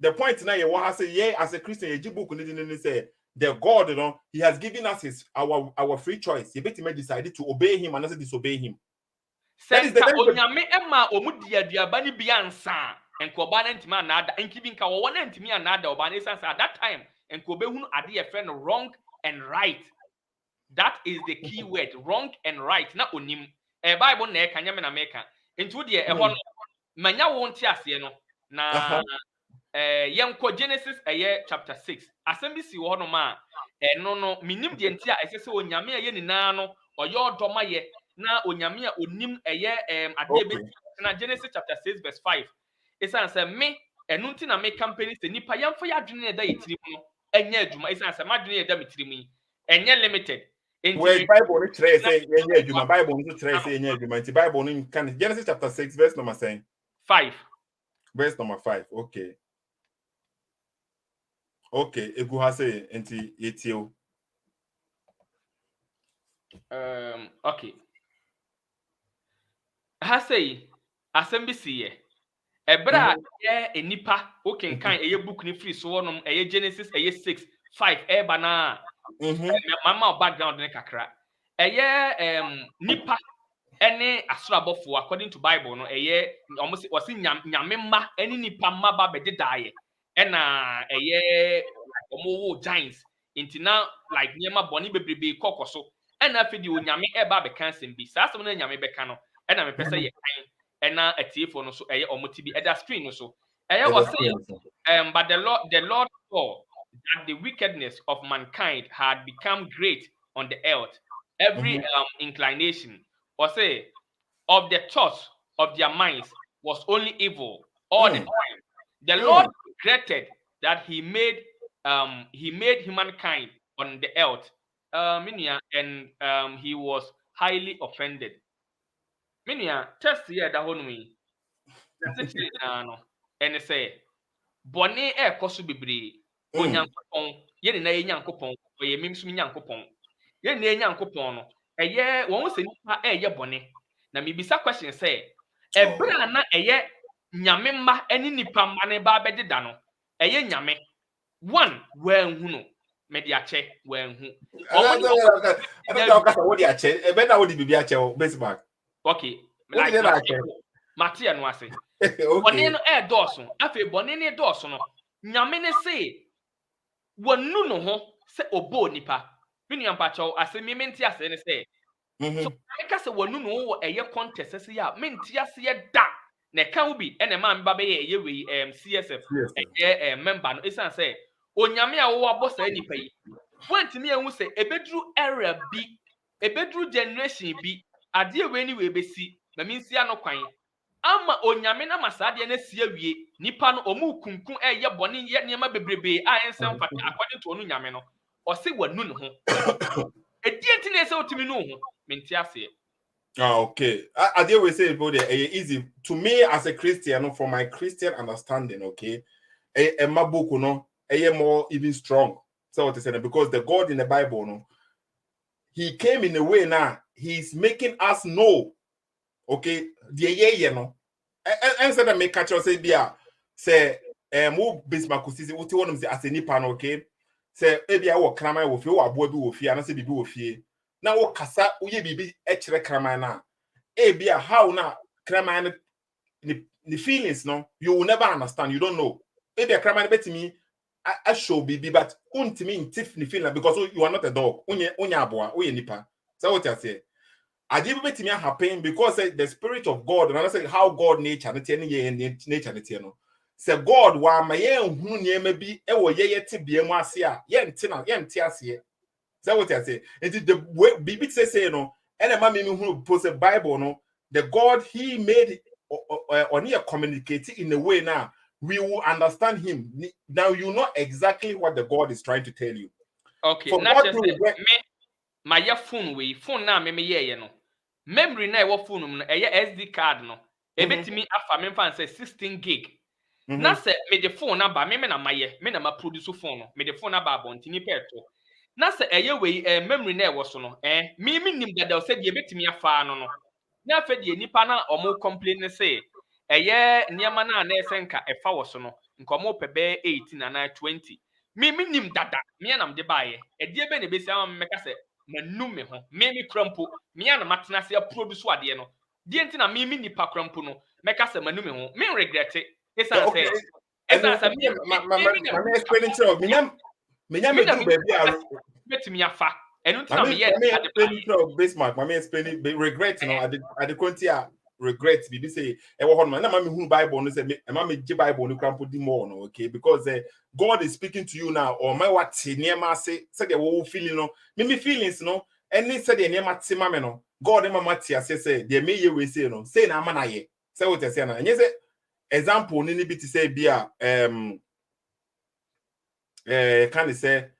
the point now you want to say, yeah, as a Christian, you book say the God, you know, He has given us our free choice. He basically decided to obey Him and not disobey Him. That is the onyame ema omudi aduaba ni bia nsa enko oba na ntimi anada enkibi nka wo na ntimi anada oba na sense at that time enko be hunu ade ye friend wrong and right. That is the key word, wrong and right. Na onim Bible na e ka nyame na meka ntu de e ho no manya wo nti ase no na yenko Genesis chapter 6 asem bi si wo no ma eno no minim de nti a esese onyame ye nina no oye odoma ye na onyame a onim ade be na Genesis chapter 6 verse 5 esan say me enu nti na me company se nipa yamfa ya adwene na da yitiri mu no enye adwuma esan say ma adwene ya da mitiri mu enye limited Well, Bible no try say enye adwuma, Bible no try say enye adwuma. Nti Bible no can Genesis chapter 6 verse number 5 verse number 5. Okay. Okay, egu ha say enti yetio. Okay. Ha say asem si ye ebra ye enipa okenkan book ni free so wonom Genesis 6 5 eba na mama background ne kakra nipa ene asorabofo according to Bible no almost wasi nyame mma ene nipa mma ba bededaaye ena omo giants intina like niema boni bebrebe kokoso ena afedi onyame eba be cancel bi sa asem na nyame beka no ena me pese ye kan ena atiefo no so omoti bi eda screen no so was saying but the Lord saw that the wickedness of mankind had become great on the earth, every inclination or say of the thoughts of their minds was only evil all the time. The Lord regretted that he made humankind on the earth, and he was highly offended. Minia, test here that one me. That's it, and say, Bonnie air kosu bibri, onyankopon, ye na ye nyankopon, ye mimsu nyankopon. Ye na ye nyankopon no, won se nipa ye bone. Na mibisa question say, ebra na nyame mma eni nipa mma ne ba bededa no, nyame. One, wen hu no, me di ache, wen hu. I don't know what dia che, e be na wo di bibia che o Bismark. Okay, like Matia no ase. Bone no dɔɔso afei bone ne dɔɔso no nyame ne se wonu no ho se obo nipa menua mpakyɛw ase me menti ase ne se so eka se wonu no wo contest se ya menti ase ye da na ka wo bi ene ma mba be ye wei CSF member no esan se onyame a wo abɔ sa nipa yi wantimi ehu se ebeduru era bi ebeduru generation bi ade we ni we besi na minsi anokwan ama onyame na masade na sie wie nipa no omu kunkun bɔne ye niema bebrebe a ensem fata according to onu nyame no o se wanu ne ho edienti na se otimi no ho menti ase. Okay. I dare we say about it easy to me as a Christian, from my Christian understanding, okay? A mabuku no more even strong. So what I said, because the God in the Bible no, he came in a way now he's making us know, okay, the no. And said that make catch us say bia say move Bismark Kusi what you want to say as a nipa no, okay? Say maybe I work krama wo fie wo aboa bi wo fie ana say bibi wo fie na wo kasa wo ye bibi e kire krama na bia how na krama the feelings no you will never understand, you don't know maybe a krama betimi I show bibi but untimi intif ni feeling because you are not a dog unya aboa wo ye nipa. So what I say I did betimi happen because the spirit of God and I say how God nature nature no say God wa ma ye nhunu niema bi e wo ye te bia mu ase a ye nte ase. Say what I say. It the way Bibi say no, and a mammy who post a Bible no, the God he made or near communicate in a way now we will understand him. Now you know exactly what the God is trying to tell you. Okay, For not God just to me my phone na me ye no. Memory na e phone no SD card no. Ebetimi afa me fan say 16 gig. Na se me the phone na ba me na maye, me na ma produce phone no. Me the phone na ba bontini peto. Na se we memory na e so no. Me nim dada o se de ebetimi afa no no. Na afa de nipa na omo complain say niema na na esenka efa wo so no. Nka omo pebe 18 na 20. Me nim dada. Me na mde baye. Ede ebe na besi am meka se manu me ho. Me krampo. Me na matena se produce ade no. Die nti na me nipa krampo no. Meka se manu me ho. Me regret it. okay. And then my explaining to me do baby betimi afa enu nti na me me ye explaining to Bismark my explaining regret no I the quantity regret bibi say e wo hono na ma me hu Bible no say me ma me gi Bible no krampo di more no okay because God is speaking to you now or my what niema say the wo feeling no me feelings no any say the niema te ma me no God e ma mati ase say the me ye we say no say na ama na ye say what say na enye say example ni bi ti say bia can say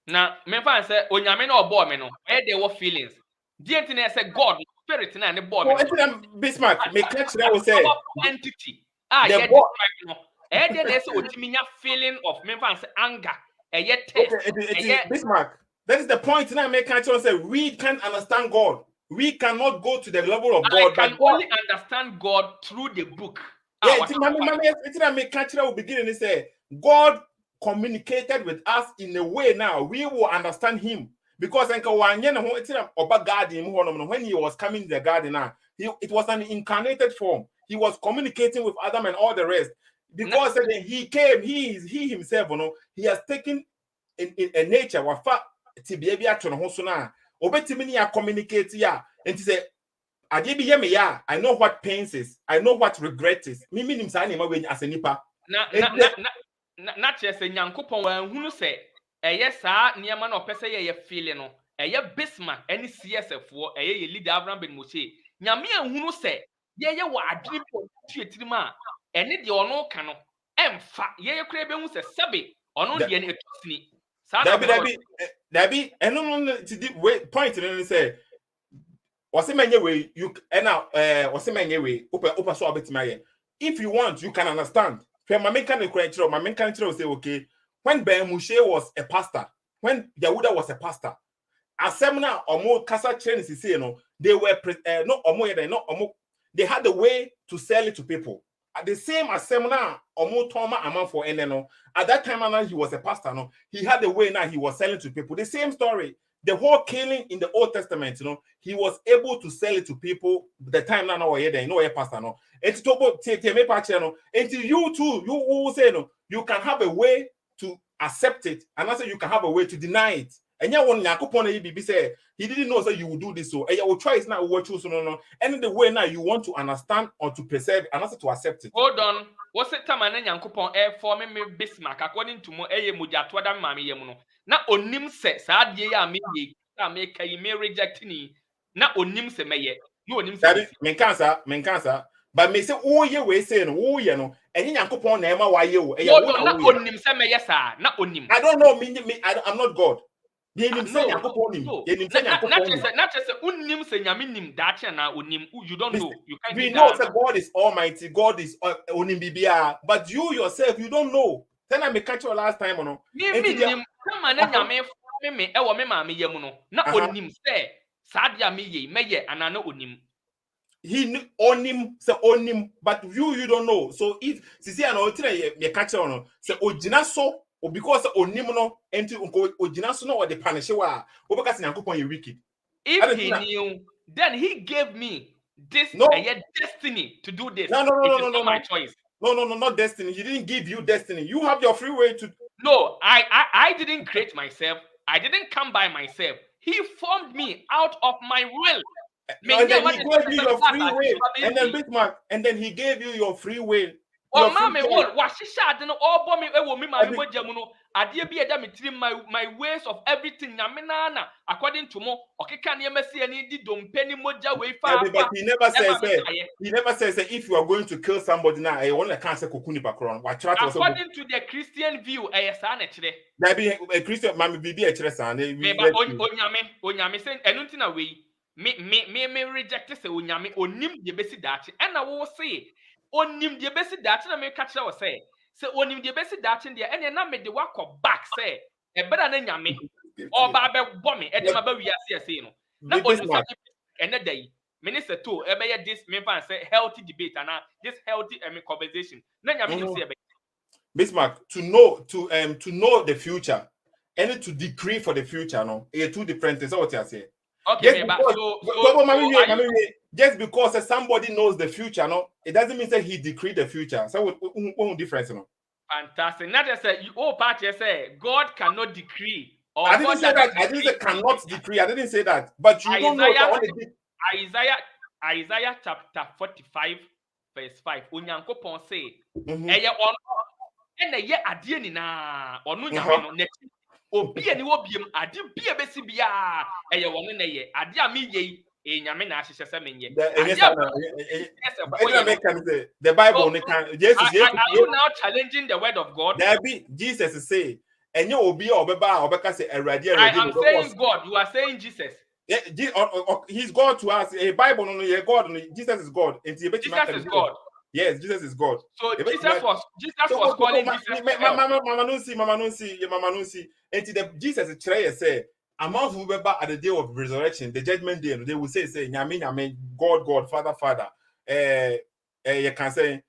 na me fan say onyame na obo me no e dey wo feelings die nti na say God spirit na ne bo me no Bismarck me catch that was say entity the ye God describe no e dey na say otimi nya feeling of me fan say anger ye test okay, Bismarck that is the point now make catch say we can't understand God. We cannot go to the level of God. I can only understand God through the book. Yeah, it's not make catch will begin and say God communicated with us in a way now we will understand him because when he was coming in the garden now it was an incarnated form. He was communicating with Adam and all the rest because he came he himself he has taken in a nature wafa ti bia bi ato no ho so na obetimi ya communicate ya enti say ade bi ye me ya I know what pains is I know what regret is me nim sa na ma we as a nipa na chese nyankopon wa hunu se eye saa niema na opese ye feeling no eye Bismark any CSF wo eye ye leader Avraham Ben Moshe nyame ahunu se ye wa adwene po tuetiri ma ene de ono ka no emfa ye kura be hu se sebe ono de ne etosini Dabi eno to the point no say wase manye we you now wase manye we opa so obetima ye if you want you can understand my main kind of say okay when Ben Moshe was a pastor when Yahuda was a pastor assembly omo kasa trainings say no they were they had a way to sell it to people at the same assembly omo toma amount for no at that time now he was a pastor no he had a way now he was selling to people the same story the whole killing in the Old Testament he was able to sell it to people the time now pastor no and to take me patch no until you too you will say no you can have a way to accept it and also you can have a way to deny it. And yeah, one Yakupon BB said he didn't know that you would do this. So and your choice now what choose no. And the way now you want to understand or to preserve and also to accept it. Hold on. What's it time and Yankupon air for me Bismarck according to mo muja twada mami yemuno. Na onim se sa die ya me ye make you may reject ni. Na onim se meye. No onim se men cancer. But me say oh ye we say no oh ye no and Yankupon na ema wa ye o. Na onim se meye sa na onim. I don't know I'm not God. You don't know. You don't know. You can't. We know that God is almighty. God is onim bibia, but you yourself you don't know. Then I make catch you last time or no. He onim say onim, but you don't know. So if sisi ano tire me catch you no say ojina so or because onim no enti ojina so no or the punish wa obeka say Yankopon you wicked. If he knew, then he gave me this destiny to do this. No, not my choice. No, not destiny. He didn't give you destiny. You have your free way to. No, I didn't create myself. I didn't come by myself. He formed me out of my will. And then he gave you your free will. And then Bismarck, and then he gave you your free will. Oh, mommy, what she shot and all bomb me, my jamuno. I dear be a damn my ways of everything. Naminana, according to more, okay, can you see any don't penny moja way far? But he never says, if you are going to kill somebody now, I only can't say Kukuni Pakron. According to the Christian view, I san actually. There be a Christian mammy be a tresan. Onyame saying, and nothing away. Me reject this, Onyame, onim the best that, and I will say. Onim the best that na me catch was say onim the best that in there and na me the work back say e better na nyame or ba be bomb me e dey ma ba wi ase no na onim say and day minister too e be this me fan say healthy debate and this healthy conversation na nyame nim say e be Bismarck to know the future and to decree for the future no e two different things what you say. Okay, just because somebody knows the future, no, it doesn't mean that he decreed the future. So what difference, no? Fantastic. Not just say you all party say God cannot decree. Or I didn't say that. I didn't say cannot decree. I didn't say that. But you don't know. Isaiah chapter 45, verse 5. Unyankopon say, "Eye on ene ye adie ni na onu nyame no ne obi ani wo biem ade bia besi bia eye wono na ye ade a me ye nyame na ahyehyɛ sɛ menye the Bible Jesus are you now challenging the word of God? There be Jesus say enye obi obeba obeka say erade I am saying God, you are saying Jesus. Yeah, he's God to us. A Bible no ye God, Jesus is God. Jesus is God. Yes, Jesus is God. So Jesus was calling Jesus. Mama no see. And Jesus say, amount who remember at the day of resurrection, the judgment day, they will say, Nyame, God, Father. You can say,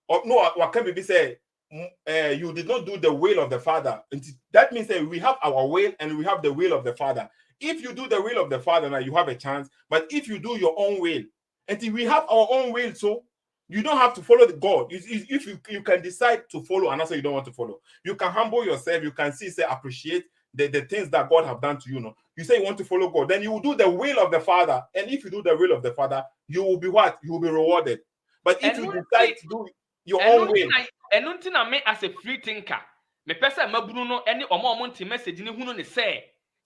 oh, no, what can be say? You did not do the will of the Father. And that means that we have our will and we have the will of the Father. If you do the will of the Father, now you have a chance. But if you do your own will, and we have our own will, so you don't have to follow the God. If you can decide to follow and also you don't want to follow, you can humble yourself. You can say appreciate the things that God have done to you. No, you say you want to follow God, then you will do the will of the Father. And if you do the will of the Father, you will be what? You will be rewarded. But if you decide to do your own will, and nothing I mean as a free thinker, me person mabunu no any omo message ni hunu ne say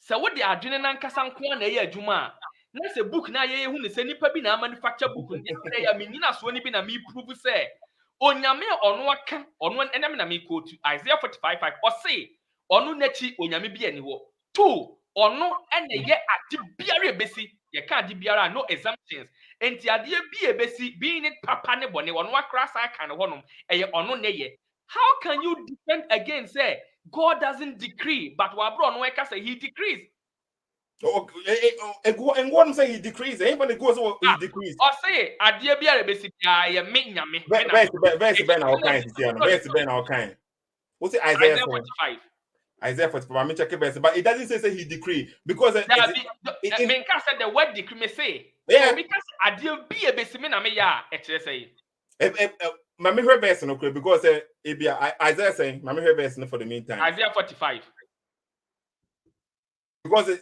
what they are doing na nkasa nko na ye adwuma. Na se book na ye hu ne se nipa bi na manufacture book ne ya menina so ni bi na me prove say onyame ono aka ono enam na me quote Isaiah 45:5 or say ono nachi onyame bi ani wo 2 ono ene ye ade biara ebesi ye ka ade biara no exemptions enti ade bi ebesi being it papa ne bone ono akra sa kan honom eye ono ne ye. How can you defend again say God doesn't decree but wa bro ono eka say he decrees? And one say he decrees. Anybody goes he decrees. Or say adia biara besi ya me nyame. Verse ben our kind. Verse ben our kind. What's it Isaiah 45? Isaiah 45. I'm check verse, but it doesn't say he decree because it said the word decree me say. Yeah. Because adia biara besi me na me ya say. Mami hear verse no because Isaiah saying mami hear verse no for the meantime. Isaiah 45. Because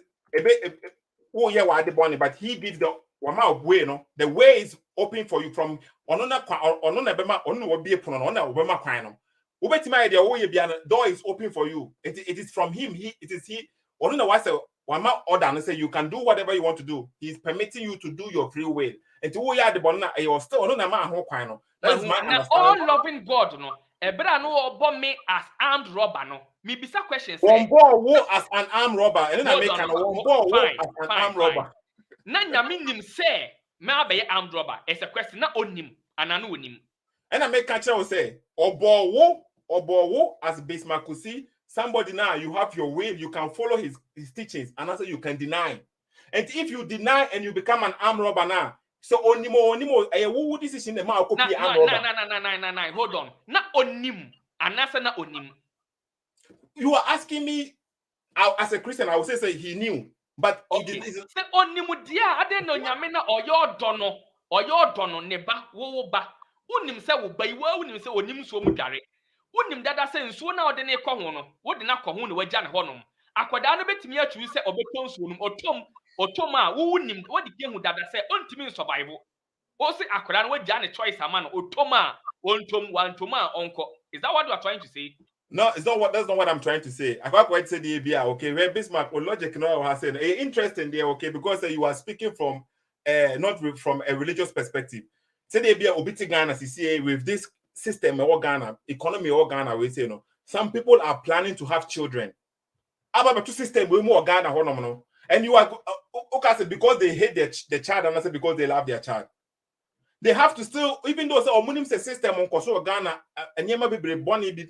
oh yeah, why the bonnie, but he gives the amount way, no. The way is open for you from door is open for you. It is from him. It is he. Say you can do whatever you want to do. He's permitting you to do your free will. And to the bonna, you still that's my all loving God, no. Ebra no obo me as armed robber, no. Me bisa question say. One ball as an armed robber, and then I make an one ball as an armed robber. Na nyame nim say me abe armed robber. It's a question na onim ananu onim. And I make catcher say obo as Bismark Kusi. Somebody now you have your will, you can follow his teachings, and also you can deny. And if you deny and you become an armed robber now. So onimo who decision the man copy no, hold on. Na onim anasa na onim. You are asking me as a Christian, I would say he knew, but okay. He didn't. Say onimu dia ade no nyame na oyo dono ne ba wo ba. Unim se wo ba iwa unim se onim so mu dware. Unim dada se nsuo na ode ne kɔ ho no. Wo de na kɔ ho ne wagya ne ho nom. Akwada no betimi atu se obeton so num otom Otoma, who nim what the game would have said, ultimate survival. Also, Akran, what Jan choice a man, Otoma, Wantoma, Uncle. Is that what you are trying to say? No, it's not what. That's not what I'm trying to say. I can't quite say the ABI. Okay, where Bismarck or logic no has said interesting there. Okay, because you are speaking from from a religious perspective. Say the ABI obiti Ghana CCA with this system or Ghana economy or Ghana. We say no. Some people are planning to have children. About two system we more Ghana no. And you are okay because they hate the child and I say because they love their child. They have to still, even though the system on Kosovo Ghana, and Yema be Bonnie be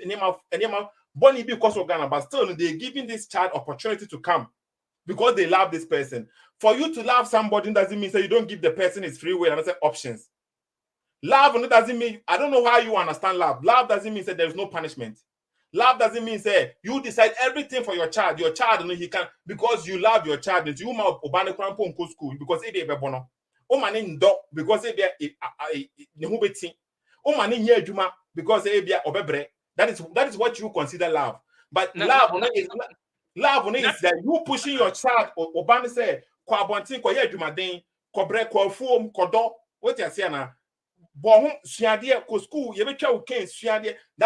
Bonnie be Kosovo Ghana, but still they're giving this child opportunity to come because they love this person. For you to love somebody doesn't mean that you don't give the person his free will and say options. Love doesn't mean, I don't know how you understand love. Love doesn't mean that there's no punishment. Love doesn't mean say you decide everything for your child. Your child, he can because you love your child. You ma obane krampo nko school because it be bono. O mane ndo because it be ne hu beti. O mane nye adwuma because it be obebre. That is what you consider love. But love is that you pushing your child obane say kwa abontin kwa ye adwuma den kobre kwa fuom kodo. What you say na that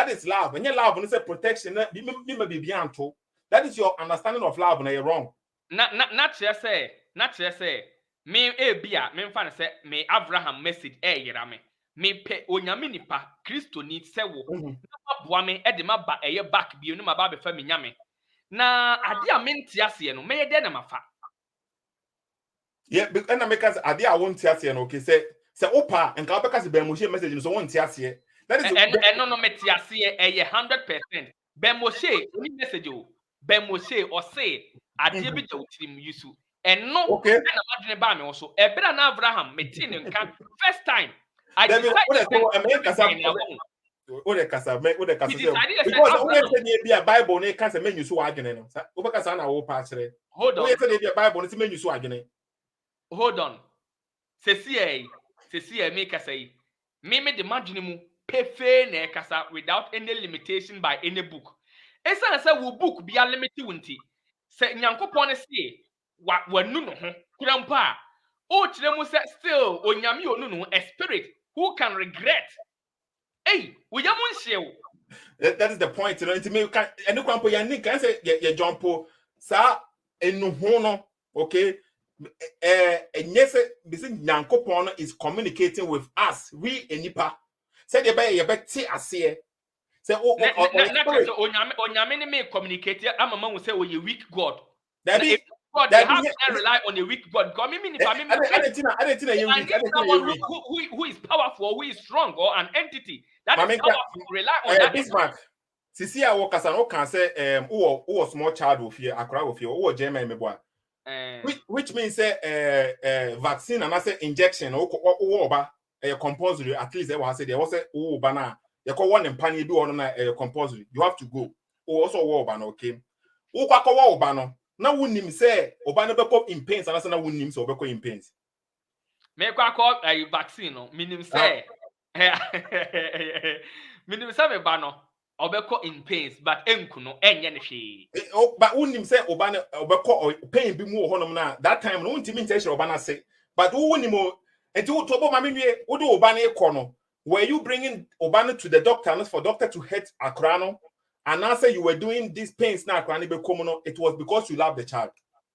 is love. And your love when you say protection, that is your understanding of love, and you're wrong. Not just say, me bia, me fan say, me Avraham message yerame. Me pe onyame nipa Kristo ni sewo. Na boa me e de maba eye back bi no maba be fa me nyame. Na ade a menti ase no me de na mafa. Yeah, and I make us ade a won ti ase no okay say opa and ka beka se Ben Moshe message so won ti ase. That is and no meti ase e 100%. Ben Moshe ni message o. Ben Moshe or say ade bi je utirim yusu. And no okay. And imagine ba me also. Ebra na Abraham meti ne nka first time. I decided Bible ne can say menu so agene no. Obeka na wo pa kire. Hold on. Bible ne menu so agene. Hold on. Sesi make us say me the imagine mu pefe na ekasa without any limitation by any book. Esa say wo book be a limit wunti. Say Nyankopon say wa nu no ho kurampa. O kire mu say still onyame onu no a spirit who can regret. Hey, we yamun that is the point. You know, to me can enu kwampo ya ni can say ye jumpo sa enu ho no, okay? Yes, Nyankopon is communicating with us. We enipa. Say the bay ti ase. Say onyame ne me communicate. Amama will say we a weak God. God, they have to rely on a weak God. God, who is powerful, who is strong, or an entity that is powerful. Rely on that. Bismarck. Sisi a wo kasa no can say who small child of here, akra of here, who German me boy. Which means vaccine and I say injection or compulsory at least there was a banana. You call one and panny do on a compulsory. You have to go. Also war ban okay. O bano. Now wouldn't him say Obana beko in pains and I said I wouldn't him so beko in pains. Make call a vaccine no minim say minim say me bano obeko in pains but enkuno enye ne hwe. But wouldn't him say Obana obeko pain be more honum na that time no wouldn't him say Obana say but who wouldn't him and to mami we do Obana ekono. Were you bringing Obana to the doctor for doctor to hit Akrano? And answer you were doing these pains now, it was because you love the child.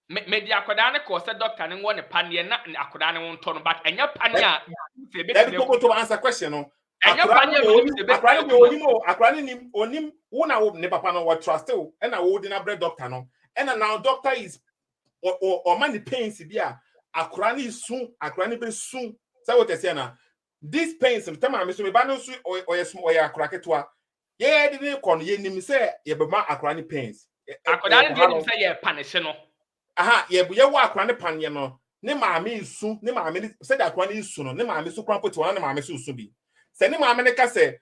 Me the akodane ko say doctor ne won panie na akodane won ton but enya panie let me to answer question no. Enya panie akodane onim wona ne papa no what trust o and na wo di na bread doctor no. And now doctor is or man the pains bia akodane is soon akodane be soon. Say what they say na. These pains time I me ba no so or small or akraketwa. Yeah, didn't con ye nim say ye be ma akrani pains. Akodane dey nim say ye punish no. Aha, ye wa akrani panye no. Ne maame isu, ne maame say that akrani isu no. Ne maame su krampo to na maame su su bi. Say ne maame ne ka say,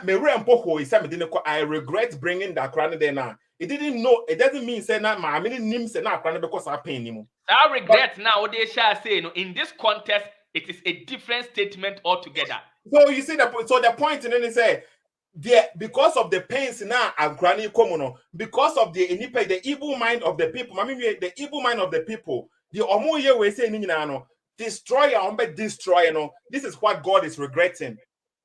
me rempo ho say me dey ko I regret bringing that akrani there now. It didn't know, it doesn't mean say na maame nim say na akrani because I pain him. I regret now they shall say no in this context it is a different statement altogether. So you see the point and then they say because of the pains now because of the evil mind of the people, the evil mind of the people, The omo ye we say ni nyina no destroy your destroy no. This is what God is regretting.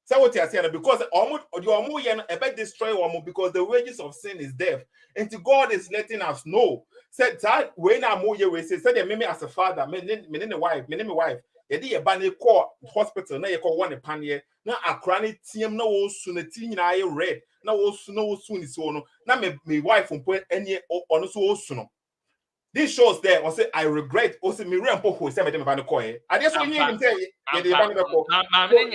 So what you're saying, because omo ye no ebe destroy omo because the wages of sin is death. And to God is letting us know. Said that when omo ye we say said me as a father, me ne wife, me yɛde yɛ ba ne kɔ hospital na yɛkɔ wɔ ne paneɛ na akora ne tiam na wɔsu ne ti nyinaa yɛ red na wɔsu ne so no na me wife mpo ɛne ɔno so wɔsu no. This shows there or say I regret or say me rempo ho say me ba ne kɔ I just want you to say yɛde ba ne kɔ.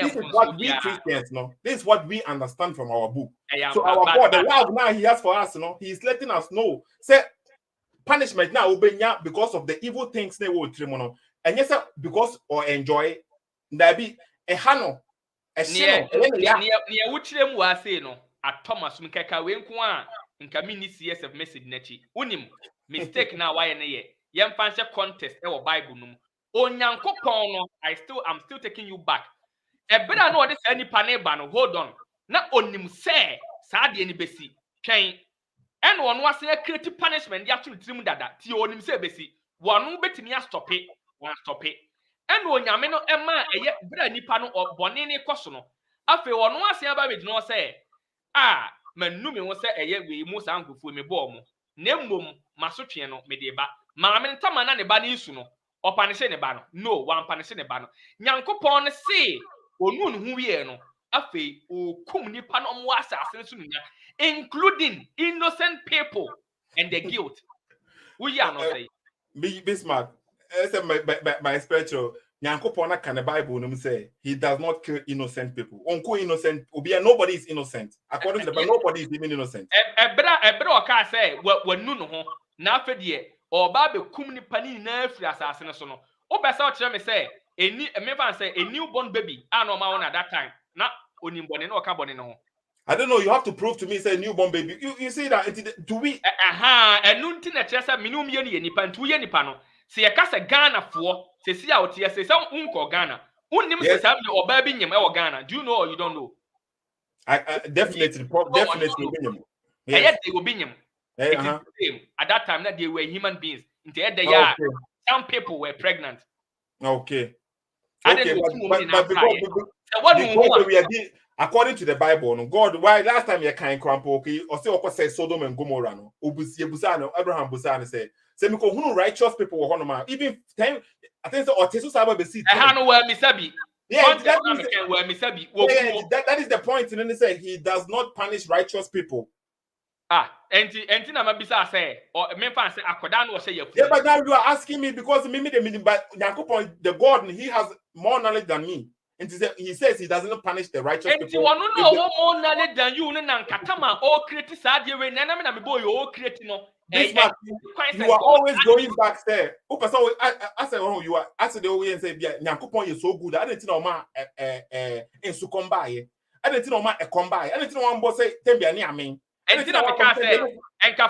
This is what we Christians know. This is what we understand from our book. So our God, the love now he has for us, you know, he is letting us know say punishment now obenya because of the evil things they will tremono. And yes, because or enjoy there be a hano, a shino, near which them was saying no at Thomas Mikaka Winkwa in Kamini CSF message nechi. Unim mistake now why any yam fancy contest or Bible num. Onyanko pono, I'm still taking you back. A better know this any panebano, hold on. Not onim say Sadi any besi chain. And one was a creative punishment, you have to trim that ti onim say besi. One bet me stop it. Stop it. And when Yameno Emma a bread nipano or bonini cosono. After one was here by no say, Menumi was a year we most uncle for me bomb. Nemum Masuchiano medeba. Mamma Tamana ne banisuno or panishene bano. No one panishene bano. Yanko pon say, or noon who ye no. Afe o kum nipanom wasa including innocent people and the guilt. We are not say. Bismark. My spiritual Nyankopon can the Bible say he does not kill innocent people. Unko innocent, nobody is innocent. According to the Bible, nobody is even innocent. Ebra ka say when no ho na afedie or ba be kum ni pani na afri asase no so no. Obesa o kire me say eni me fan say a newborn baby no ma won at that time. Na onimbone na o ka bone no ho. I don't know, you have to prove to me say newborn baby. You see that do we enu nti na kire say minum ye ni nipa ntu ye nipa no. Se ye ka se Ghana fo se si a otie se unko Ghana unnim se sam ye oba bi nyem e wo Ghana. Do you know or you don't know? I definitely nyem. Yes, they will be nyem. At that time that they were human beings. Some people were pregnant. Okay. But according to the Bible, no God, why last time you can't crampo, okay, or say Sodom and Gomorrah, no, Busano, Abraham Busano said, say, who righteous people were on even time, I think so, or Tesu Saba Besi. I know where Misabi. Yeah, that is the point. And then they say he does not punish righteous people. And na mabisa say, or me fan say akodan was say you. Yeah, but now you are asking me because me the meaning, but Yakupon, the God, he has more knowledge than me. And he says he doesn't punish the righteous people. And you know more knowledge than you, and Katama, all creative side, you and I'm boy, all creative. You are always going back there. I said, oh, you are. I said, the way and say, Yakupon is so good. I didn't know ma in Sukombai. I didn't know ma a combai. I didn't know one boss say, Tembiani, I mean. And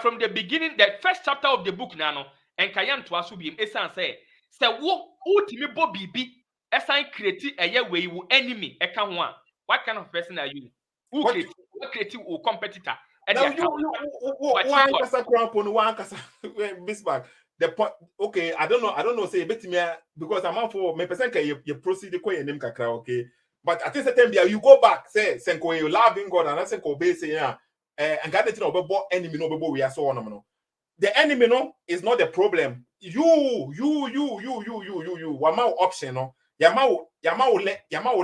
from the beginning, the first chapter of the book, Nano, and Kayan to us will be Esan say, Utimi Bobi, Esan create a year where you enemy, a one. What kind of person are you? Who create a competitor? And Bismarck. The point, okay, I don't know, say, bet me because I'm out for me person you proceed the name kakra, okay. But at this time, you go back, say, Senko, you loving God, and I say, obey, say, yeah. And God didn't know enemy no we are so on. The enemy no is not the problem. You Wama option no. Yama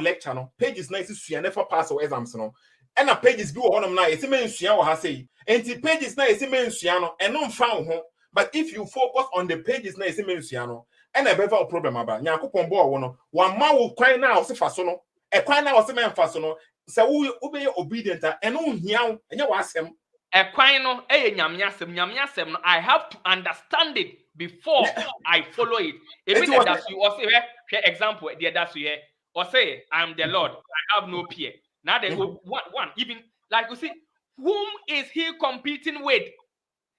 lecture no. Pages nice to never pass or exams no. And a pages be on na it's mean suya or say. And the pages na it's mean suya no and non found home. But if you focus on the pages na it's mean suya no and a better problem about Nyakopon bo wono. Wama will cry now se fasono. E cry now se men fasono. So we obey obedient and no here and you ask him a quino nyamiasem no I have to understand it before I follow it. Even that you also here example there that's you or say I'm the Lord, I have no peer. Now they go one even like you see whom is he competing with?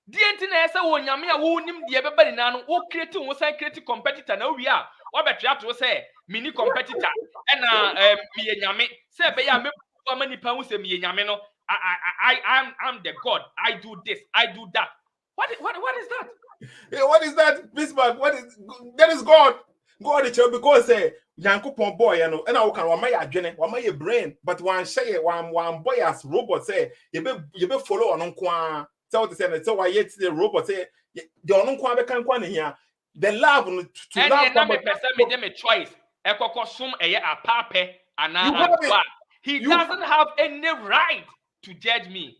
The internet say wo nyamia wo nim de bebali na no wo create wo say create competitor na we are what better to say mini competitor and me nyame say be ya me many pounds say me nyame no I'm the God, I do this, I do that. What is that? What is that, Bismarck? That is God? God is because say Yankopon boy, you know, and I can wama your brain, but one shay one boy as robot say you be follow on kwa. So what say so why yet the robot say the on kwa be kan kwa here. The love to and love na me person me dem a choice. Ekokosum eye apape ana You have it. atwa. He You- doesn't have any right to judge me.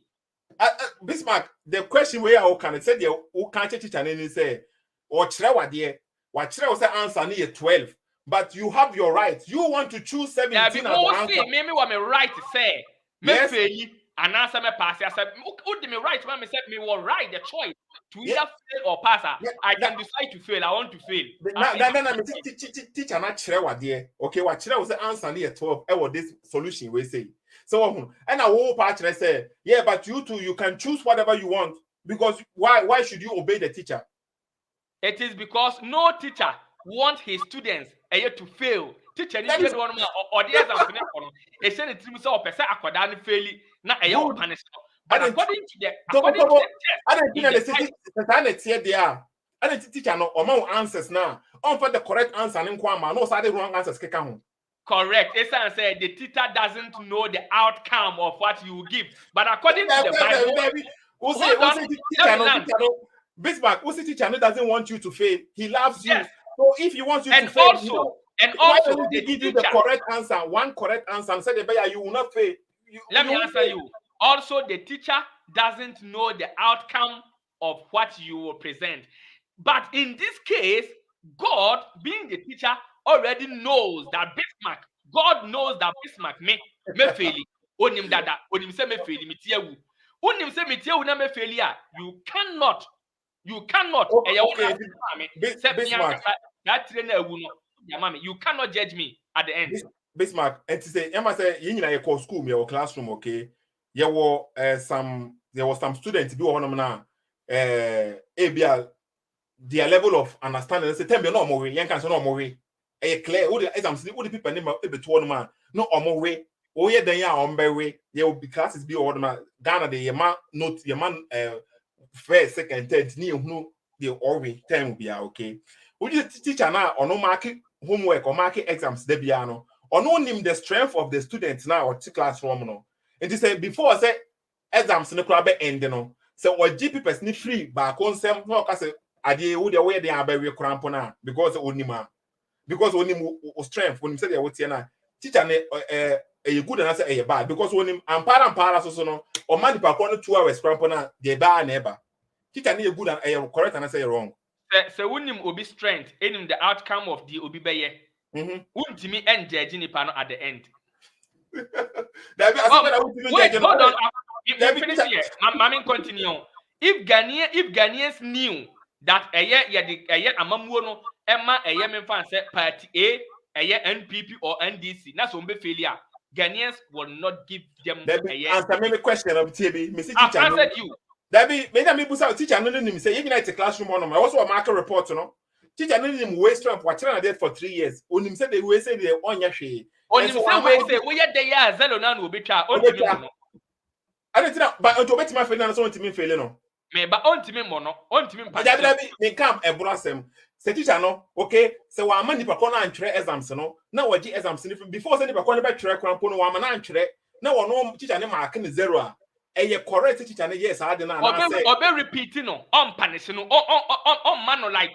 Bismarck, the question where I can say the who can't teach and say or what dear, what say answer near 12, but you have your right. You want to choose 17 Yeah, as the because answer. see, me what me right to say. Me Yes. fail and answer me pass. I said, who did me right when me said me was right the choice to either Yeah. fail or pass. Yeah, I can decide to fail. I want to fail. Now, teacher not chere what dear. Okay, what chere was the answer near 12. What this solution we say. So and I whole part say, yeah, but you too, you can choose whatever you want because why should you obey the teacher? It is because no teacher wants his students to fail. Teacher need to one or the exam e say the team say person akwada no fail na punish. But according to the I don't think the teacher I don't teacher no amount answers now. On for the correct answer and kwama no say the wrong answers keka ho. Correct. Esan said the teacher doesn't know the outcome of what you give. But according to the Bible, Bismarck, who say teacher doesn't want you to fail. He loves you. Yes. So if he wants you and to fail, also, why doesn't he give you the correct answer, one correct answer, and say the you will not fail? Let me answer you. Also, the teacher doesn't know the outcome of what you will present. But in this case, God, being the teacher, already knows that Bismarck, God knows that Bismarck me fail. Onim dada, onim se me fail, me tiawu. Onim se me tiawu na me fail ya. You cannot. Okay, Bismarck. You cannot judge me at the end. Bismarck, and to say, Emma say, you know, your school, your classroom, okay? There were some students be one of them now. Their level of understanding. Say, tell me no more way. Young can't no more way. Clear. All the exams, all the people name between man. No more way. Oh yeah, then yeah, on by way. There will be classes be all them. Ghana the man note your man first, second, third. No, the always time will be okay. Would you teacher now or no marking homework or marking exams? They be no. Or no name the strength of the students now or classroom no. And they say before I say exams no club end no. So what GP person free back on some no cause ade wo de way they are very crampo na because onima strength when you say they what na teacher na a good and answer a bad because onim ampara so no or man pa ko no 2 hours crampo na they ba na eba teacher na good and a correct and say wrong so unim obi strength enim the outcome of the obi beye untimi end judge ni pa no at the end. Wait, hold on. Let me finish here. Mami continue. If Ghanaians knew that amamuo no emma me fan say party A NPP or NDC na so mbe failure, Ghanaians will not give them answer me question of TB me teacher. I answered you. Dabi me busa teacher no nim say you the classroom on I also a market report no teacher no nim waste strength what na there for 3 years onim say they we say they onya hwe onim say we say we dey ya zelo na no betwa ontimi no I don't think but onto betima fail na so ontimi fail no me ba ontimi mo no ontimi mpa dabi me come e brasem say teacher no okay say wa ma nipa ko na antwere exams no na waji exams ni before say nipa ko na be twere krampo no wa ma na antwere na wo no teacher ne mark ne 0 a a correct teacher yes I didn't say obe repeating no on punish no on man no like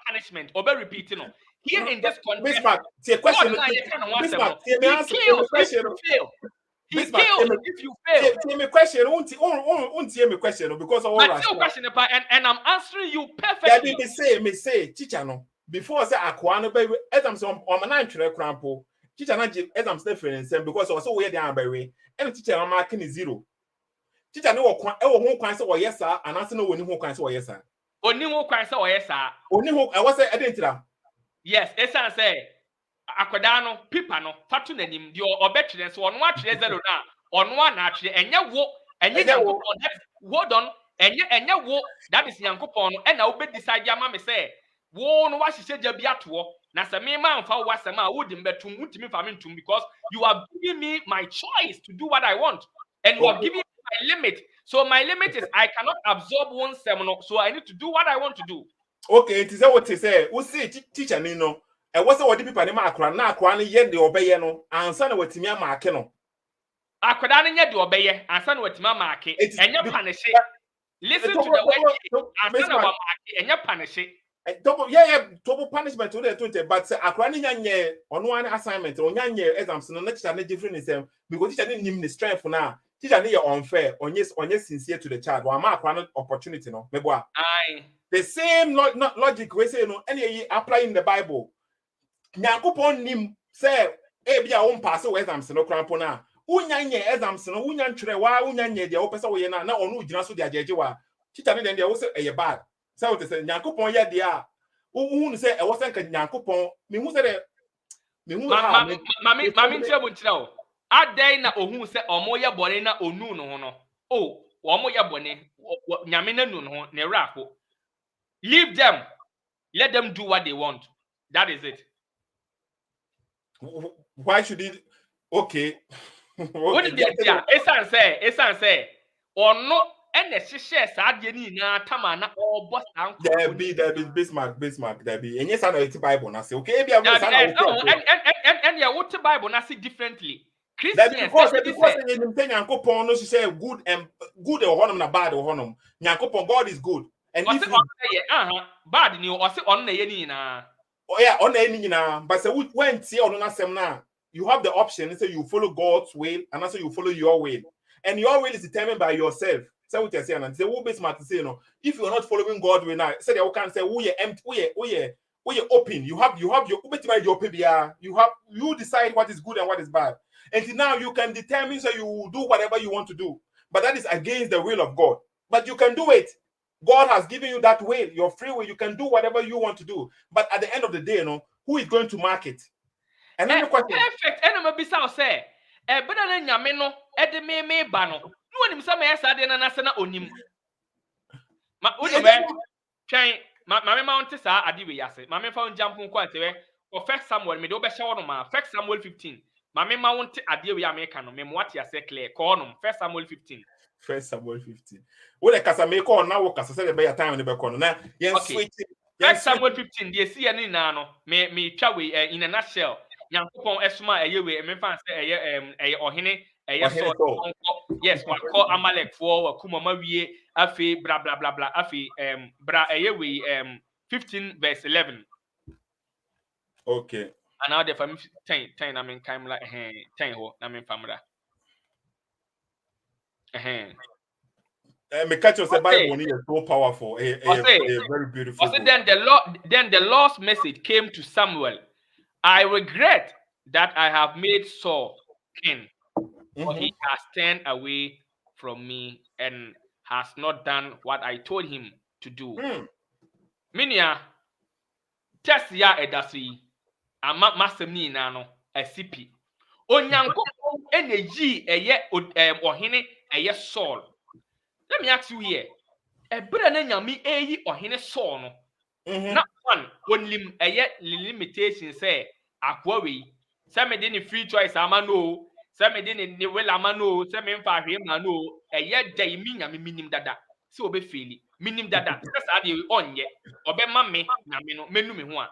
punishment obe repeating no here in this context Bismarck see a question Bismarck he kills if you fail he kills if you fail see me question won't me question because all right question and I'm answering you perfectly me say teacher no before say akwa no be exams on man twere krampo teacher na exams different because also we dey am by way and teacher na mark ni 0 teacher no wo ho kwan say wo yes a anase no woni ho kwan say wo yes a oni ho kwan say wo yes a oni ho e wo say identira yes esan say akoda no pipa no fatu nanim de obetwere so ono atwere 0 na ono na atwere enye wo enye yankopon hold on enye wo that is yankopon no e na obe decide ama me say wo no wa hihye gya bi ato na se me ma mfa wo asem a wo di mbetum untimi fa me ntum because you have given me my choice to do what I want and you have given me my limit. So my limit is I cannot absorb one seminar, so I need to do what I want to do. Okay, it is what they say. We see teacher Nino. And what's what the people in Macron now? Crying yet the obey no. And son with me, Markeno. Akwada no nye de obeye ansa na watima maake enye punish. Listen to the word ansa na wa maake enye punish. Double punishment to the 20, but Akrani Yanye on one assignment or Yanye exams no next and different is because teacher didn't give the strength for now. Teacher need unfair on yes sincere to the child. One mark one opportunity no. Aye. The same logic we say no any apply in the Bible. Nyankopon nim say ebia won pass exams no crampo na. Unyanye exams no unyan tire wa unyanye dia opesa wo ye na onu gyina so dia agege wa. Teacher ne dia wo say e bad. So what say Nyankopon ye dia. Who say e wo say ka Nyankopon me hu say me hu ha mami ntia bo ntira o. Adai na ohun say omo ye bone na onu no ho no. Oh, omo ye bone nyame na nu no ho ne rapo. Leave them. Let them do what they want. That is it. Why should it? Okay. What did they say? Esan say. Or no, and the share sad yeni na tamana or boss uncle. There be Bismark. There be. And yes, I know it's Bible. I say okay. Maybe I'm and yeah, what the Bible na see differently. Christians because you say Nyankopon no say good and good or honum na bad or honum. Nyankopon God is good. And if bad ni o say on na ye ni na. Oh yeah, on na ni na. But say when see on na sem na, you have the option. Say you follow God's will and also you follow your will. And your will is determined by yourself. Say what you're saying and say who Bismark say no. If you are not following God will now say they can say who you empty, who you open. You have your PBR. You decide what is good and what is bad. And now you can determine so you will do whatever you want to do. But that is against the will of God. But you can do it. God has given you that will, your free will. You can do whatever you want to do. But at the end of the day, who is going to mark it? And then the question. Perfect. And I'm bisa say, but then nyame no, me ba no. No nim say me esa de na se na onim. Ma unu be twen ma mount sa ade we yase. Ma me fa jump nko atewe. For First Samuel me do be hye wono ma. First Samuel 15. Ma me mount ade we America no me mo ate ase clear. Call no First Samuel 15. First Samuel 15. Wo de kasa me call na wo kasa say be your time ne be call no. Na yen switch. First Samuel 15 dey see any na no. Me twa we in a nutshell. Nyankopon esuma eye we me fan say eye ohene so yes one call Amalek for kumama wie afi bla bla bla bla afi bra eye we 15 verse 11. Okay. And now the family 10 I mean kind like 10 ho na me famra. Me catch you say Bible is so powerful. Very beautiful. Also then the Lord's message came to Samuel. I regret that I have made Saul king, for he has turned away from me and has not done what I told him to do. Minia, test ya edasi, ama masemi nano asipi. Onyanko energy eye ohene eye Saul. Let me ask you here. Ebra na nyami eyi ohene Saul no. Not one lim limitation say akwa we say me dey ni free choice ama no say me dey ni well ama no say me mfa hwe ma no eye dai mi nyame minim dada say obe feli minim dada say sa dey onye obe ma me nyame no menu me ho a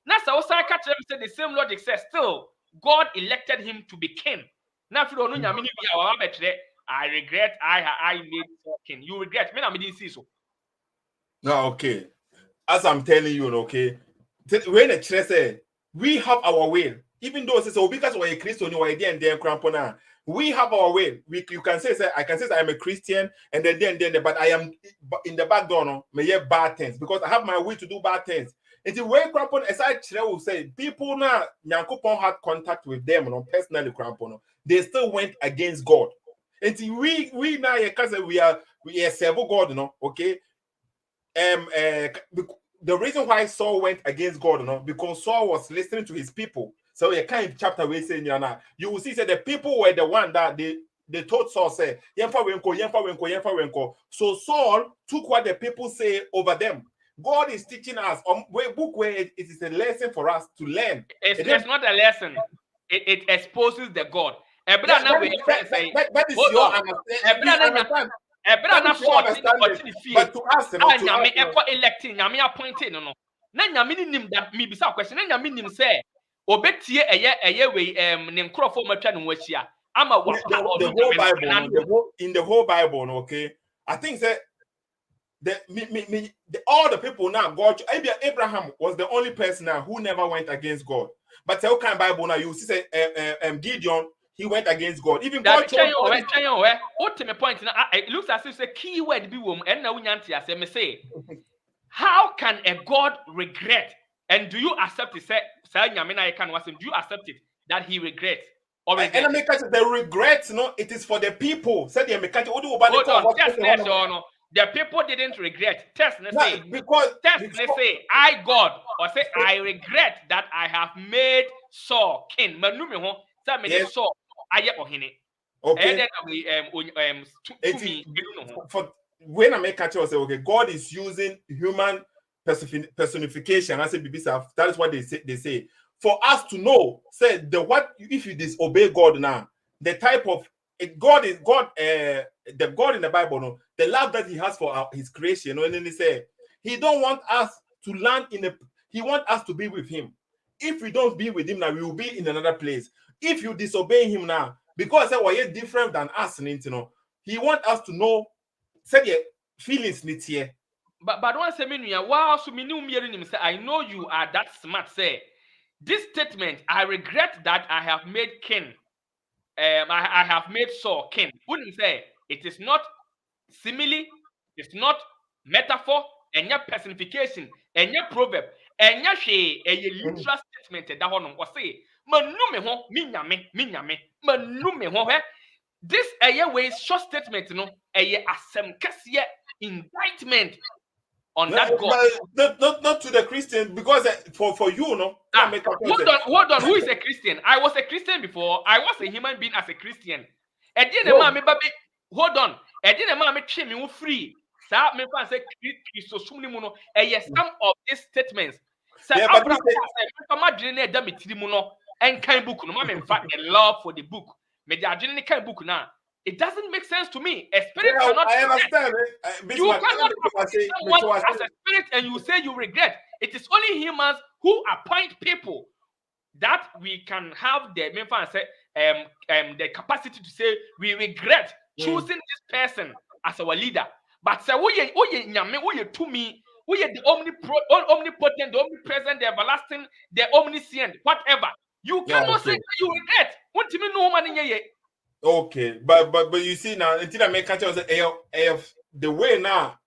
na sa wo say catch them say the same logic says still God elected him to be king na fi no nyame ni bia wa betre I regret I made king you regret me na me didn't see so no okay. As I'm telling you, okay, when the church say we have our will, even though it's because we're a Christian, you are and then crampona. We have our will. You can say I can say I'm a Christian, and then, but I am in the back door, no, may have bad things because I have my will to do bad things. And the way crampon, as I will say, people now, Nyankopon had contact with them, personally crampon, they still went against God. And we now, because we are serve God, okay. The reason why Saul went against God, because Saul was listening to his people. So a kind of chapter we say you will see that the people were the one that they told Saul say, "Yemfa wenko." So Saul took what the people say over them. God is teaching us book where it is a lesson for us to learn. It's not a lesson. It exposes the God. Ebra na we say. That is your understanding. Ebra na so But to us, nyame ekọ electing nyame appointed no. Na nyame ni nim that me bisa question. Na nyame nim say obetie eye we ne nkrofo matwa no wachia. Ama wa the whole Bible, in the whole Bible, okay. I think that all the people now, God, Abraham was the only person now who never went against God. But the whole Bible now, you see, Gideon, he went against God. Even God told me point now. It looks as if the key word be woman, and now we say, how can a God regret? And do you accept it? Say, do you accept it that he regrets? And I make the regret, no, it is for the people. Say the mechanic. The people didn't regret. Test let's say because say I God or say I regret that I have made Saul king. Yes. Saul okay. For when I make say okay, God is using human personification. I say that is what they say. For us to know, say if you disobey God now, the type of the God in the Bible, no, the love that he has for his creation, and then he say he don't want us to land he wants us to be with him. If we don't be with him now, we will be in another place. If you disobey him now, because we're different than us, you know, he wants us to know, say the feelings need here. But once a minute, wow, so I know you are that smart, say. This statement, I regret that I have made king. I have made Saul king. Wouldn't say it is not simile, it's not metaphor, and your personification, and your proverb, and your she a literal statement that one was say. Manume ho, minyame, manume ho. This a way short statement, no, a asem kasiye indictment. On that God, not to the Christian, because for you, no. Hold on. Who is a Christian? I was a Christian before. I was a human being as a Christian. Hold on. Me free. Me say some of these statements. And kind book no in fact the love for the book. Me the kind book now. It doesn't make sense to me. A spirit cannot. I understand. You cannot someone as a spirit and you say you regret. It is only humans who appoint people that we can have the the capacity to say we regret choosing this person as our leader. But say to me, we are the omnipotent, the omnipresent, the everlasting, the omniscient, whatever. You cannot say you regret. What do you know, man? Okay, but you see now, until I make the way now,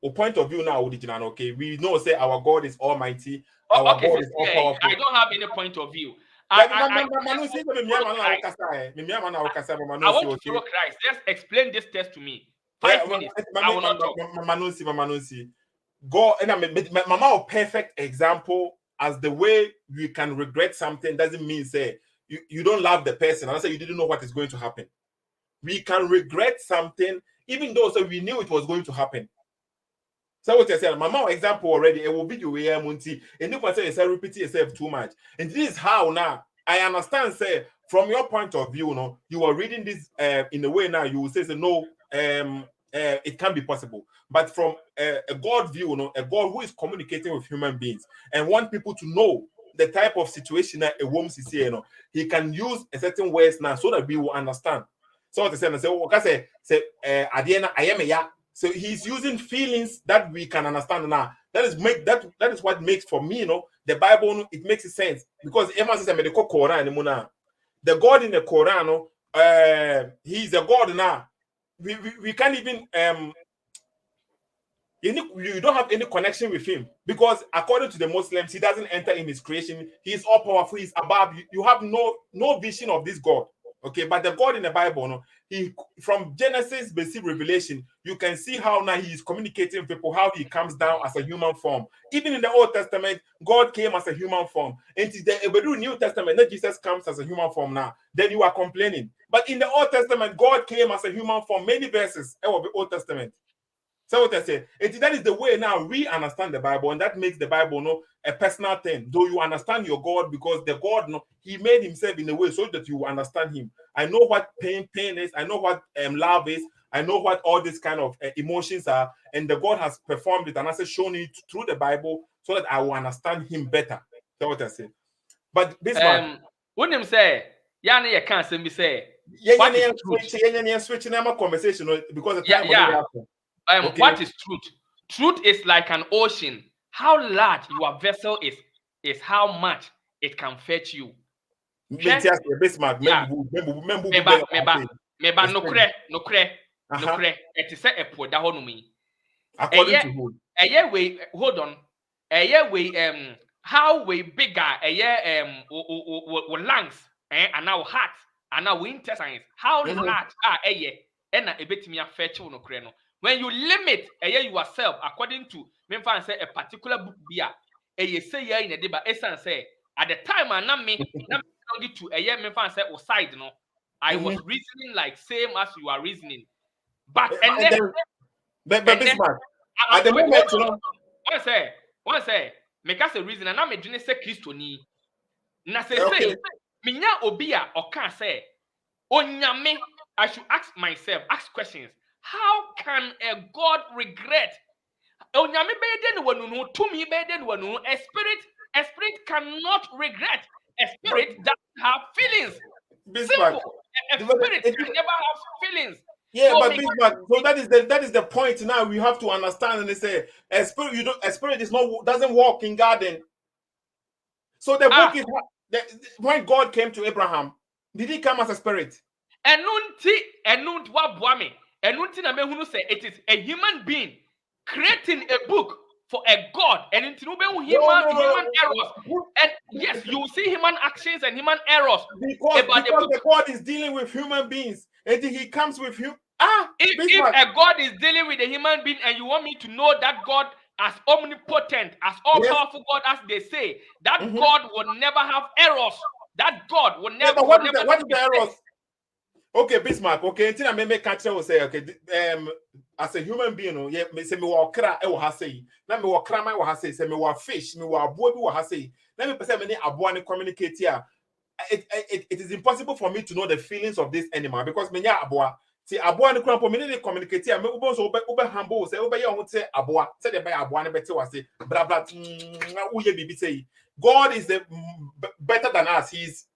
or point of view now, original. Okay, we know say our God is almighty. Our God is all powerful. I don't have any point of view. I want to follow Christ. Just explain this test to me. 5 minutes. I will not talk. God, and Mama, a perfect example as the way you can regret something doesn't mean say. You don't love the person, and I say you didn't know what is going to happen. We can regret something, even though we knew it was going to happen. So what I said, Mama, example already, it will be the way Munti, and you can say repeat yourself too much. And this is how now I understand. Say from your point of view, no, you are reading this in a way now you will say no, it can be possible. But from a God view, no, a God who is communicating with human beings and want people to know the type of situation that a woman is here, he can use a certain words now so that we will understand. So what I say, Adiana, I am a ya. So he's using feelings that we can understand now. That is what makes for me, the Bible, it makes sense. Because Emma says the Quran, the God in the Quran, he's a God now. We can't even you don't have any connection with him because according to the Muslims, he doesn't enter in his creation. He is all powerful. He's above. You have no vision of this God. Okay, but the God in the Bible, he from Genesis, basic Revelation, you can see how now he is communicating with people, how he comes down as a human form. Even in the Old Testament, God came as a human form. And in the New Testament, that Jesus comes as a human form now. Then you are complaining. But in the Old Testament, God came as a human form. Many verses of the Old Testament. So what I say, that is the way now we understand the Bible, and that makes the Bible a personal thing. Though you understand your God, because the God he made himself in a way so that you understand him. I know what pain is. I know what love is. I know what all these kind of emotions are. And the God has performed it and has shown it through the Bible so that I will understand him better. That's what I say. But Bismarck, when him say, "Yana, you can't say me say." Switching our conversation because the time okay. What is truth? Truth is like an ocean. How large your vessel is how much it can fetch you. Bismarck, meba nokre it is a po da honumi. According to who? We hold on. We how we bigger lungs and our heart and our intestines. How large are and a bit me fetch no creno. When you limit yourself according to me say a particular book beer, say in a deba essence say at the time I na me to a year me say or side no. I was reasoning like same as you are reasoning. But Bismarck, at the moment, you know, one say make us a reason and I'm a dream say Christoni. Na say minya obia or can say onyame. I should ask questions. How can a God regret? Onyame be den wanu to me be den wanu. A spirit cannot regret. A spirit doesn't have feelings. Bismarck. Simple. A spirit can never have feelings. Yeah, so but Bismarck, so that is the point now we have to understand. And they say a spirit doesn't walk in garden. So the book is when God came to Abraham, did he come as a spirit? Enunti wa boame. Enunti na mehunu say it is a human being creating a book for a God. And into human errors. And yes, you will see human actions and human errors. Because the God is dealing with human beings. And he comes with him. If a God is dealing with a human being and you want me to know that God as omnipotent, as all-powerful God as they say, that God will never have errors. That God will never. What is the errors? Okay, Bismarck. Okay, until I make catch will say, okay, as a human being, yeah, me say me walk cry, I will have say. Now me walk cry, I will have say. Say me walk fish, me walk boy, will have say. Let me say me abuani communicate here. It is impossible for me to know the feelings of this animal because me nya abua. See, abua ni kuna po me ne communicate here. Me ubo so ube humble say ube ye on say abua. Say the by abua ne bete was say blah blah. Uye bibi say God is better than us. He's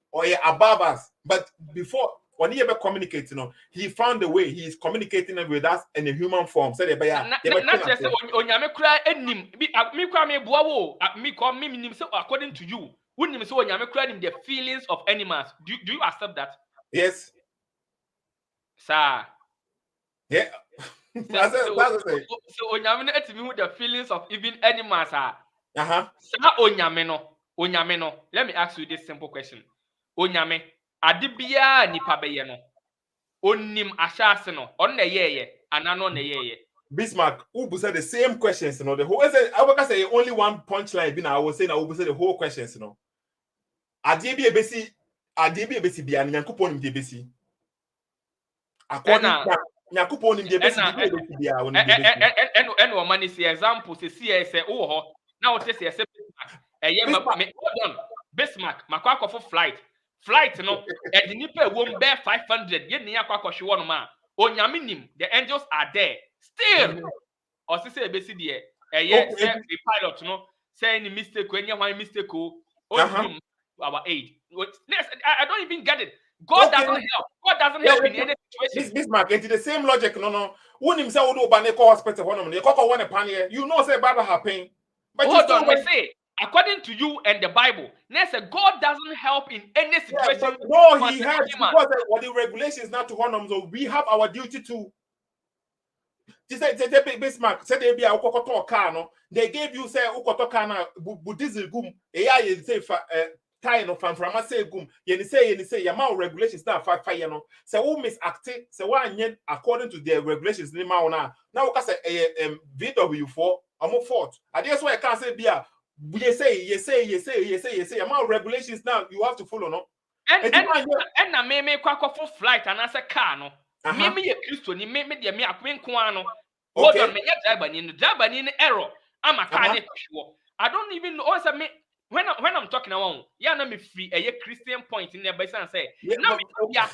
above us. But before. When he ever communicates, he found a way. He is communicating with us in a human form. So not just onyame kura enim me kwa me boawo me kwa me nim say according to you wouldn't say onyame kura nim the feelings of animals. Do you accept that? Yes. Sir. Yeah. So onyame no etimi who the feelings of even animals are. Sa onyame no. Let me ask you this simple question. Onyame adibia nipa beye no onim ashase no on na yeye anano na yeye. Bismarck who said the same questions, the whole I will say only one punchline I will say I will say the whole questions, adibia besi bia nyankopon nim de besi according to nyankopon nim de besi bia on and o mani see example say say wo ho na o say hold on Bismarck makwa for flight no and the nipa won bear 500 ye nia kwakwohwe wono ma onyame nim the angels are there still or say ebesi de the pilot no say any mistake any one mistake our aid. I don't even get it. God doesn't help. God doesn't help in any situation. Bismarck, into the same logic, no. When him say we do baneko hospital one, they call one panier. You know, say Bible happen. But hold on, we say according to you and the Bible, God doesn't help in any situation. No, he helps because what the regulations not to honor, so we have our duty to. Bismarck said they be a ukoto car no. They gave you say ukoto car na diesel gum. AI say tie no from say gum. You say your mouth regulations now fire no. So who misact so one according to their regulations ni ma na. Now we say VW4 I'm fault. And that's why I can't say be a you say amount regulations now you have to follow no and na me kwakọ for flight and as a car no me ye Christo ni me de me akwenko ano hold on me driver ni error am a car ne sure I don't even know say me when I'm talking about, yeah, na me free a Christian point in there by say, na me ya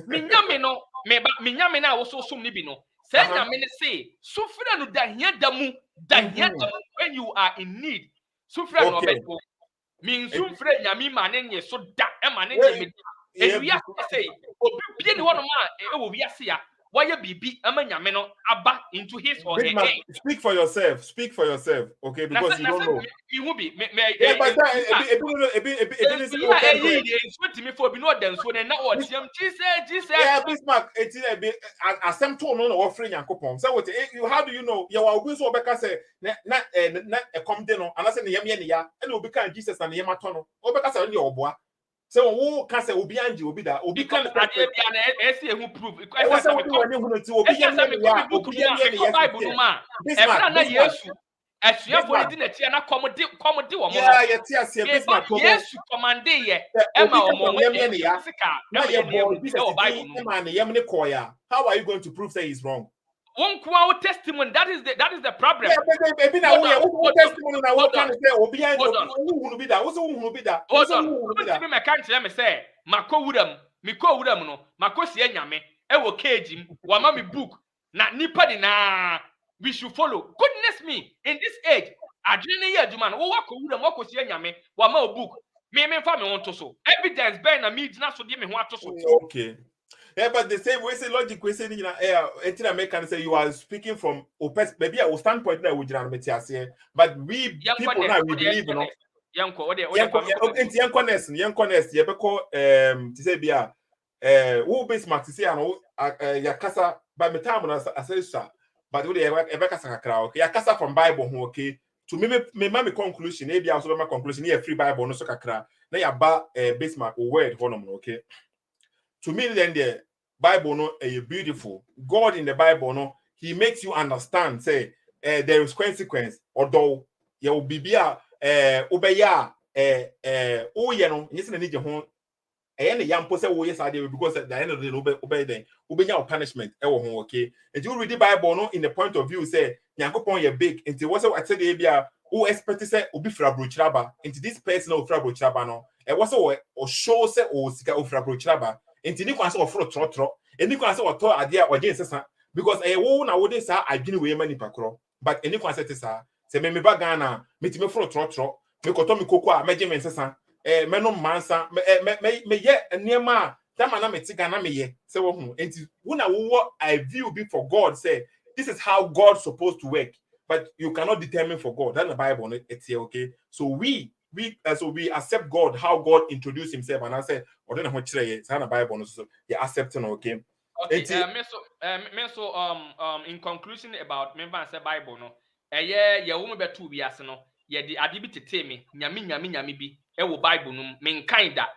me nyame no me na also sum ni bi no. Say nyame ne say, sufra no da hia da mu when you are in need. Sufra no beto. Me sufra nyame ma ne nye so da e ma ne nye me. And we have to say, obi bie ni hono ma e wo wi ase ya. Why bibi ama nyame no aba into his or her Bismark, speak for yourself. Speak for yourself, okay? Because you don't know. You will be. Yeah, but yeah, Bismark, it's a bit as some tone on offering Yankopon. So, how do you know? You are always over say, not a comdeno, and I said, Yamia, and will become Jesus and Yamatono, or because I your boy. So, who can say, Obianji will be that? Obi can who prove Bismarck, how are you going to prove that he's wrong? One testimony. That is the problem. We should follow. Goodness me, in this age, book. Me want to so evidence bear na me na so me want to so. Okay. Yeah, but the same way say logic we say American say you are speaking from maybe a standpoint that we but we people now we believe you know. To say bia who Bismarck to say ya kasa by me time na asesa but we ever kasa kakra okay ya kasa from Bible okay to me conclusion maybe also my conclusion here free Bible no so kakra na ya ba Bismarck word honom okay. To me, then the Bible no beautiful. God in the Bible no, he makes you understand. Say there is consequence. Although you will be obeya you know yes na need your home. The young person will yes because at the end of the day obey then obey punishment. Okay. And you read the Bible no in the point of view say Nyankopon ye big. Into what I said bia who expect say obi fra brochiraba into this person of fra brochiraba no. E was o show say o sika o fra brochiraba. Enti ni kwan se ofro trotro eni kwan se oto ade a oje nsesa because wo na wo de sa adwene we mani pakro but eni kwan se te sa se me ba Ghana metime fro trotro me koto me koko a meje me nsesa me no mansa me ye niema tama na me ti Ghana me ye se wo hu enti wo na wo I view be for God say this is how God's supposed to work but you cannot determine for God. That's the Bible it's here okay. So we accept God, how God introduced himself, and I said, "Oh, then what it's the Bible, so you accepting, okay?" Okay. In conclusion about member and say Bible no, ya wo me betu bi ase no, ye di ade bi tete me, nyame bi, wo Bible no, men kinda,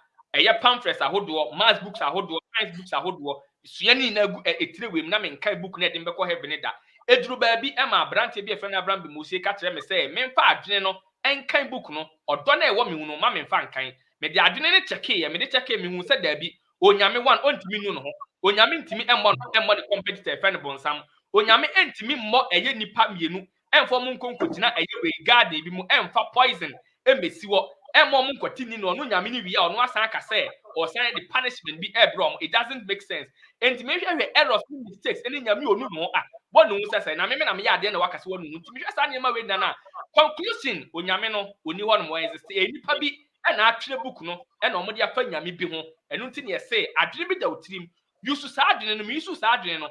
pamphlets ahodo, math books ahodo, science books ahodo, suani na gu etire wem na men kan book na de mbekọ heaven da. Eduru ba bi ma brante bi efre na Avraham Ben Moshe ka kire me say, memfa adwene no enkan book no odo na ewo me hu no ma me mfa nkan me de adwene ne cheke me de cheke me hu se da bi onyame one ontimi nu no ho onyame ntimi emmo the competitor friend bonsam onyame entimi mmo eye nipa mienu enfo mu nkonkotina eye we garden bi mu emfa poison emesi wo emmo mu nkotini no no nyame ni wi a ono asan aka se or sign the punishment be ebrom it doesn't make sense entimi hwe errors mistakes eni nyame onu no a bonu sese na me na me ya ade na wakase wonu ntimi hwe sa niam we na conclusion onyame no oni ho no mo exist enipa bi na atwere book no na omo de afa nyame bi ho enu nti ne say adwene bi da otirim yusu sa adwene no yusu sa adwene no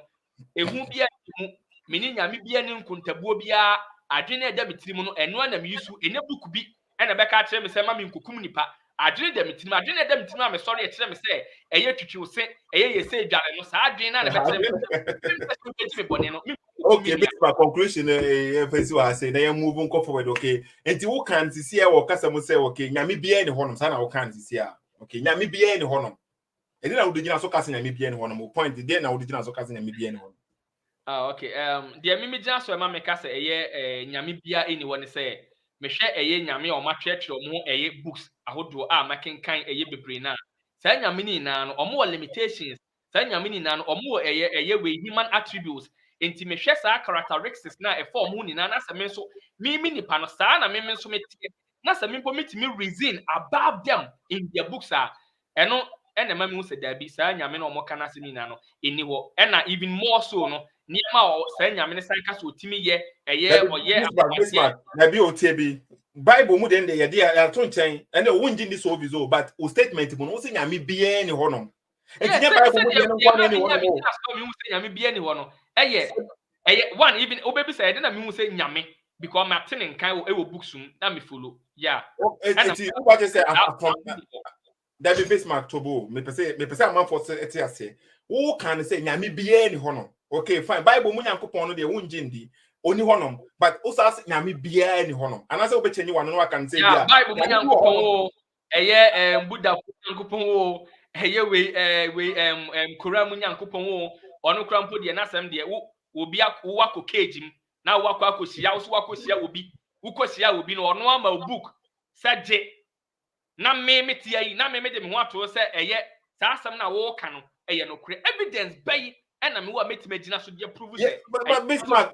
ehu bia mu meni nyame bia ne nkontabuo bia adwene eda metirim no eno na me yusu ene book bi na beka akere me say ma me nkokum nipa adwene da metirim adwene eda metirim a me sorry akere me say eye twitwi ose eye ye say dware no sa adwene na beka akere me bone no okay based my conclusion person was say na you move on forward okay enti wo kan sisi e wo kasa mo say okay nyame bia ne honom sa na wo kan sisi a okay nyame bia ne honom edi na wo de gina so kasa nyame bia ne honom point dey na wo de gina so kasa nyame bia ne honom okay the mimi gina so ma me kasa eye nyame bia eni woni say me hwe eye nyame o ma twetwe mo eye books ahodo a makenkan eye bebre na sa nyame ni na no omo limitations sa nyame ni na no omo eye we human attributes enti me hwe sa characteristics na e form hu ni na se me so mimi nipa no sa na mimi so metie na sɛ me meet me reason above them in their books ɛno ɛna ma me hu sɛ dabi saa nyame no ɔmo ka no asɛm nyinaa no ɛni hɔ ɛna even more so no nneɛma saa nyame no san ka sɛ ɔtumi yɛ ɛyɛ ɔyɛ Bismarck na bi otie bi Bible mu den de yɛ de ato nkyɛn ɛna wonji ni so bizo but o statement mu no wo sɛ nyame biara ni hɔ nom ɛti nyɛ Bible mu den no kwa ni hɔ nom me hu sɛ nyame biara ni hɔ no ɛyɛ one even obebi sɛ ɛde na me hu sɛ nyame because my thing nkan ɛwɔ books mu na me follow yeah ɛti wo ba say that be Bismarck tobo me pese amanfo eti ase wo kan say nyame biara ni hɔ nom okay fine Bible mu nyankopɔn no de wonji ndi oni hɔ nom but wo sa nyame biara ni hɔ nom anase wo bechenyi wano no aka say bia Bible mu nyankopɔn ɛyɛ Buddha nyankopɔn o ɛyɛ we Koran mu nyankopɔn o ɔno kora mpo de na asɛm de obi akɔ cage mu na wakɔ akɔhyia wo so wakɔhyia obi wokɔhyia obi no ɔno ama book sɛ gye na me tia yi na me de me ho ato sɛ ɛyɛ saa asɛm na wo ka no ɛyɛ no kore evidence bɛyi ɛna me wo metime gyina so de prove sɛ but Bismarck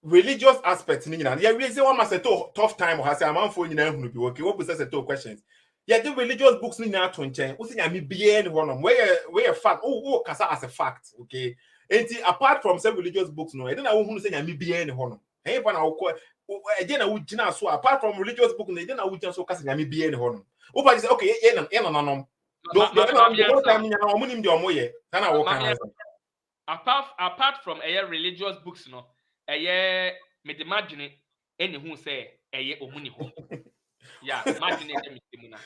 religious aspect ni nyina ya we say one must tough time ha say amanfo nyina hunu bi okay wo pese say two questions ya the religious books ni nyina to nkyɛn wo say nyame bia ni hɔ nom where fact wo kasa as a fact okay enti apart from some religious books no ɛde na wo hunu say nyame bia ni hɔ nom ɛyɛ fa na wo ɛde na wo gyina so apart from religious book no ɛde na wo gyina so kasa nyame bia ni hɔ nom wo pa say okay yɛ na nanom apart from religious books no me de imagine any who say omuni ho yeah imagine me na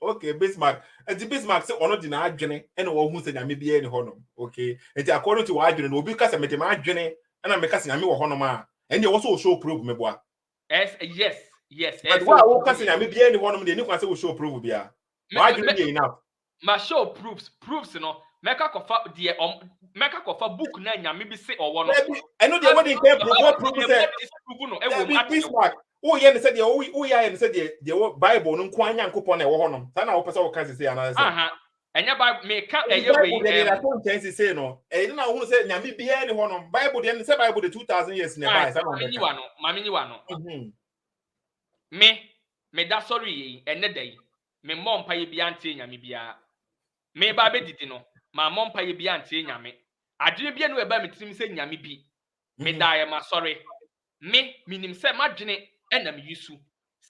okay Bismarck and the Bismarck say ono di na adwene and wo hu say nyame bia ni ho no okay and according to adwene no obi ka say me de ma adwene and me ka say nyame wo ho no ma and you also show proof me boa yes but why wo ka say nyame bia ni ho no de ni kwa say wo show proof bia why adwene dey enough ma show proofs no meka kofa book na nyame bi se owo no I know the wedding can prove say no e wo Bismarck wo ye ne say de wo ya ne say de Bible no nko anya nkopon na e wo ho no sa na wo pese wo kan say ana say enya Bible me ka eye we e na ton chance say no e na wo say nyame bia ne ho no Bible de say Bible de 2000 years na buy sa na ma me no me da sorry ene dai me mmɔ mpa ye bia ntie nyame bia me ba be didi no ma mmɔ mpa ye bia ntie nyame adwene bia no e ba metirim sɛ nyame bi me da ye ma sorry me minim sɛ madwene ɛna me yusu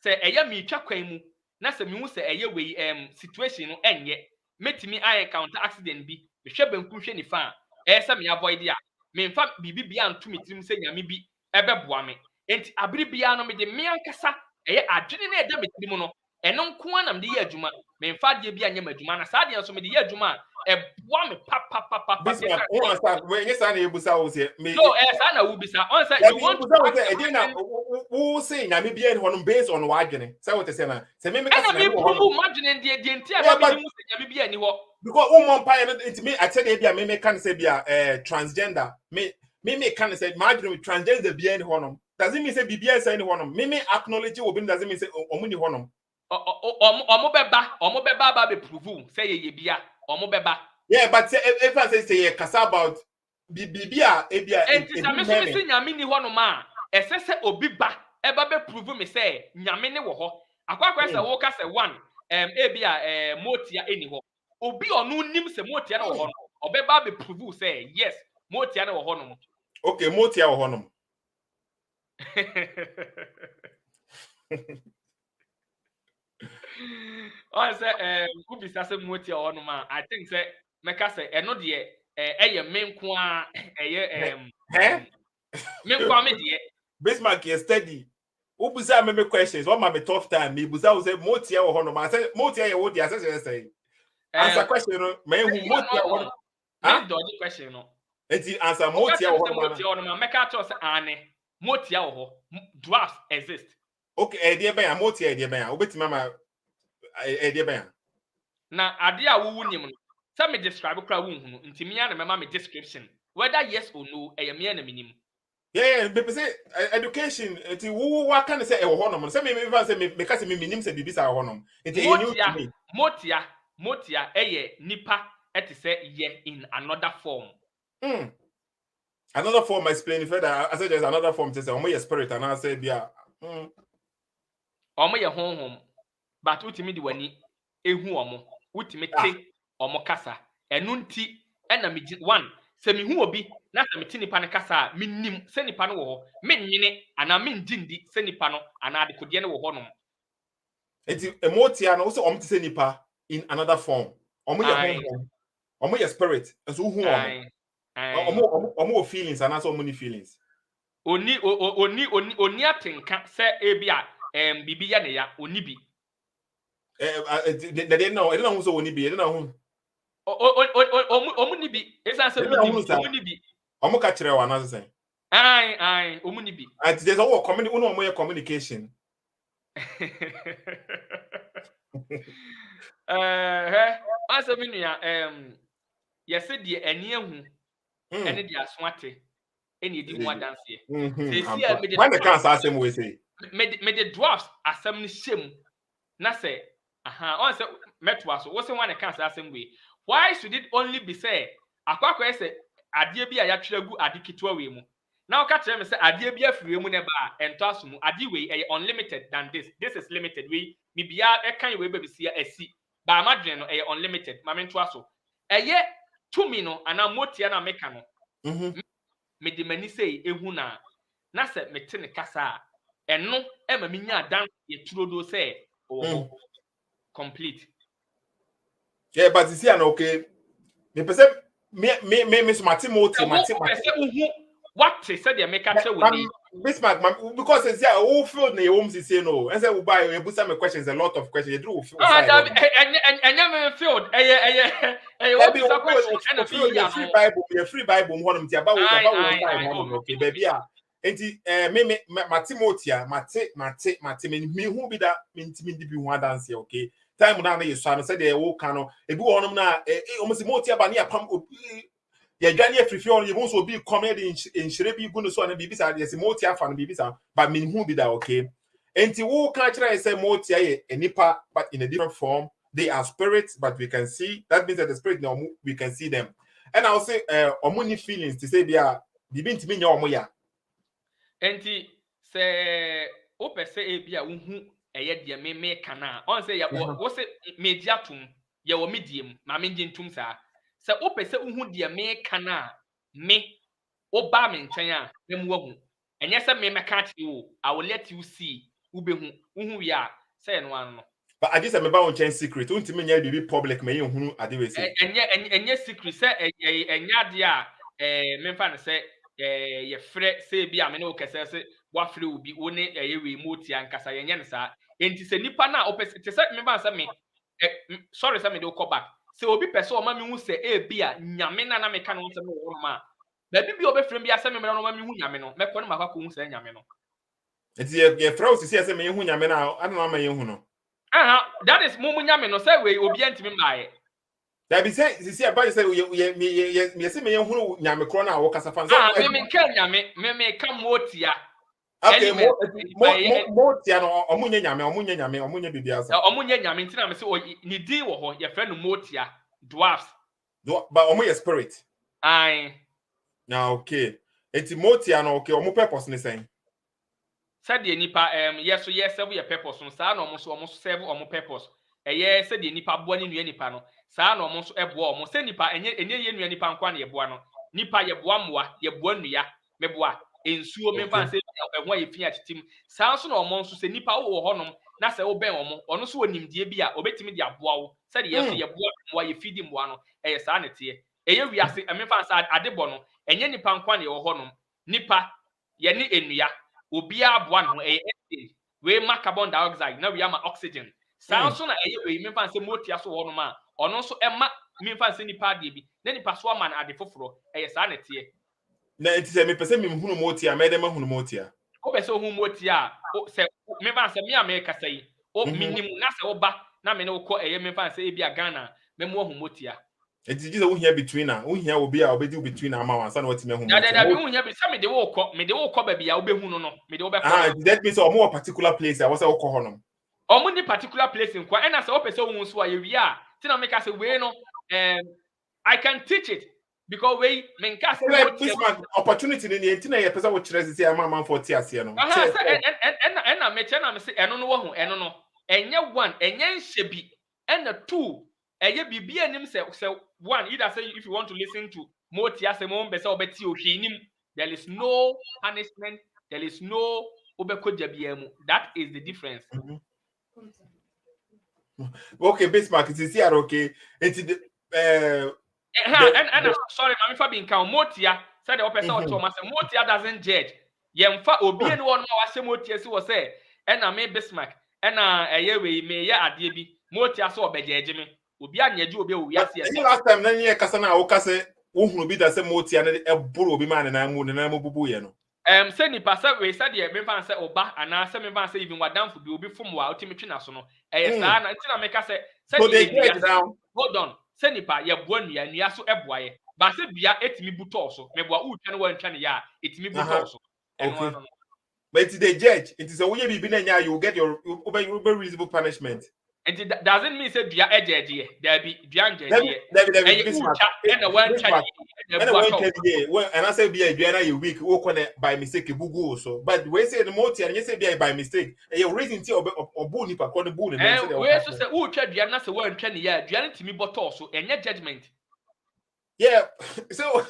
sɛ ɛyɛ me twa kwan mu na sɛ me hu sɛ ɛyɛ we situation no ɛnyɛ metimi I encounter accident bi me hwɛ banku hwɛ ni fa ɛyɛ sɛ me avoid ya me mfa bibi bia nto metirim sɛ nyame bi ɛbɛboa me enti abiri bia no me de me ankasa ɛyɛ adwene na ɛda metirim no ɛno nko ana me de yɛ adwuma me mfa de bia nyɛ madwuma na saa de nso me de yɛ adwuma ɛboa me papa Bismarck who answer when you say ebusa wo say me no saa na wo bisa on say you want to say e na wo say nyame bia ni ho no based on wa adwene say what say na say me ka say na me prove madwene de ntia ba me mu say nyame bia ni ho because wo mo mpa no it me I tell you bia me can say bia transgender me can say madwene transgender bia ni ho no doesn't mean say bibia say ni ho no me acknowledge wo bi doesn't mean say omu ni ho no omo beba ba be prove say ye bia omo beba yeah but say if I say kasa about bibia ebia enti me so me say nyame ni ho no ma esese obi ba eba be prove me say nyame ne wo ho akwakwa say wo ka say one ebia motia eni ho obi onu nim say motia na wo ho no obeba be prove say yes motia na wo ho no okay motia wo ho no I say who be say motia wo no ma I think say meka say eno de eye menko a eye menko me de Bismarck is steady who busa me questions what my tough time me busa wo say motia wo ho no ma say motia ye wo de say answer question no me hu motia wo no me dodge question no enti answer motia wo ho no ma meka to say ane motia wo ho dwarfs exist okay e ben motia e ben obetima ma e ben na ade a wo nim no say me describe kra wo hu nti me na mema me description whether yes or no e me na menim yeah be say education nti wo can say e wo ho no say me even say me ka say me nim say bibisa ho no nti motia eye nipa eti say ye in another form another form explain further I said there's another form to say omo your spirit and I say bia omo ye honhom but utimi di wani ehu omo utimi te omo kasa enu nti ena me one se me hu obi na se me ti nipa ne kasa a minnim se nipa no wo ho mennyene ana mendindi se nipa no ana adekode ne wo ho nom. Enti emotia no so omte se nipa in another form. Omo ye honhom. Omo ye spirit. So hu omo. Omo feelings and also omo ni feelings. Oni atenka se ebia bibi ya ne ya oni bi. They don't know so oni bi. They don't know. Omu ni bi. Esa se omu ni bi. Omo ka kire wa na se. Omu ni bi. And there's all communication. Asa mi nua yese de ani ehu ene de asoate ene edi mu adanse. Se a me de when the cancer asem we say. Me de dwarfs asem ni shem na se on se metwa so wo se wan the cancer asem we. Why should it only be say akwakwa say ade bi a ya tweragu ade kitwa we mu. Now catch them say ade bi afiri mu ne ba ento aso mu ade we unlimited than this. This is limited we me bia e kan we be sia asi. Ba amadwen no unlimited ma me nto aso. Tumi no ana motia na meka no. Me de mani say ehu na se mete ne kasa eno e ma minya dan ye turodo say complete. Yeah, but you see an okay. Me person me smart moti what said the make catch with me. Bismark, because it's yeah, all field na home say no. And say we buy you put some questions, a lot of questions. You do field. And field. Free Bible one mti about okay baby ah. Enti me matimotia mate me hu bi da me ntimi di bi hu dance okay. Time na you so say the wo kan no e bi wonum na almost motia ba na pam ya dwane afrifi on you so be comedy in shire bi gu no so na bibi sa yes motia fa no bibi sa but me hu bi da okay. Enti wo kan kira say motia ye enipa but in a different form. They are spirits, but we can see that means that the spirit now we can see them. And I'll say omuni feelings to say bia bibi ntimi nya omo ya. Enti se o pese e bia wo hu eye de me kana on say ya wo se mediatum ya wo medium ma me ngintum sa se o pese wo hu de me kana me o ba me nchen a me mu hu enye se me meka chi wo I will let you see wo be hu ya say no an no. But I just remember on change secret untimi nya bibi public me hu ade we say enye secret say enya de a me fa no say ye frɛ say bi a me ne wo kese say wa frɛ obi wo ne ye remote ya nkasa ye nye ne sa enti se nipa na opese te say me ba say me sorry say me dey call back say obi pese o ma me hu say bi a nyame na me ka no say me wo ma ba bi obi frɛ bi a say me no ma me hu nyame no me kɔ no ma kwa ko hu say nyame no enti ye frɛ o say me hu nyame na ana na ma ye hu no that is mumu nyame no say we obi antimi mbae that be say about say me say me hu nyame kro na wo kasa fan so me kan nyame me kan motia okay motia no omunye nyame bibia sa omunye nyame ntina me say ni din wo ho ye frɛ no motia dwarfs but omunye spirit now okay enti motia no okay omu purpose ni say said the nipa yes serve your purpose no sa na omo serve omo purpose said the nipa boa ni nua nipa no sa na omo so eboa omo se nipa enye ye nua nipa nkwa na ye boa no nipa ye boa moa ye boa nua me boa ensuo me fa se ehwa ye fia titim sa so na omo so se nipa wo honom na se wo ben omo ono so onimdie bi a obetimi di aboa wo said yes ye boa moa ye fidi moa no sa na tie wiase me fa sa adebo no enye nipa nkwa na ye honom nipa ye ni enua obi aboa no we ma carbon dioxide na we ama oxygen sound so na we me fan say motia so ho no ma ono so ma me fan say nipa de bi na nipa so ama na ade foforo sa na tie na enti say me pese me hunu motia me dem hunu motia o be say hu motia o say me fan say me America say o minim na say o ba na me ne ko me fan say e bi Ghana me mo hu motia enti just wo here between na wo here obi a obedi between ama wan say na what me hu motia da me hu here be say me de wo ko ba bia wo be hu no me de wo be ko that means o mo particular place I was say wo ko honom omo ni particular place in kwa and as o pese wo so a ye wi a ti na make say we no I can teach it because we men ka say opportunity ni enti na ye pese wo kire say ama man for ti ase no and ena me che na me se eno no wo hu eno no enye one enye nhyebi ena two eye bibi anim se one either say if you want to listen to motia se mo mbese obeti ohwenim there is no punishment there is no obekoja biamu that is the difference. Okay, Bismarck is here, okay. It's the and sorry, mami fa bin kan motia said the person or Thomas motia doesn't judge. Yemfa obi ene won ma wase motia si wo say na me Bismarck na eye we me ye ade bi motia so obejeje me obi anyeje obi o wiase ye. Last time na nye kasa na wo kase wo hunu bi da se motia na e buru obi ma na mu bubu ye no. Say nipa say we said ye me fan say oba ana say me fan say even wadamfo bi obi fom wa otimi twi na so no eye saa na ntina me ka say So they get down. Hold on. Say nipa ye boa nua so eboa ye. Ba say bia etimi buto so. Me boa utwa no wan twa ne ya etimi buto so. Okay. But it's the judge. It is a way bibi na nya you get your reasonable punishment. And it doesn't mean say dua ejeje there be dua njeje. David Bismarck and the one twa and I say be a dua na you week wo connect by mistake bugu so. But we say the motia and you say be by mistake. And you reason ti obu nipa ko the bu ne say we so say utwa dua na say wan twa ne ya dua ntimi boto so enye judgment. Yeah. So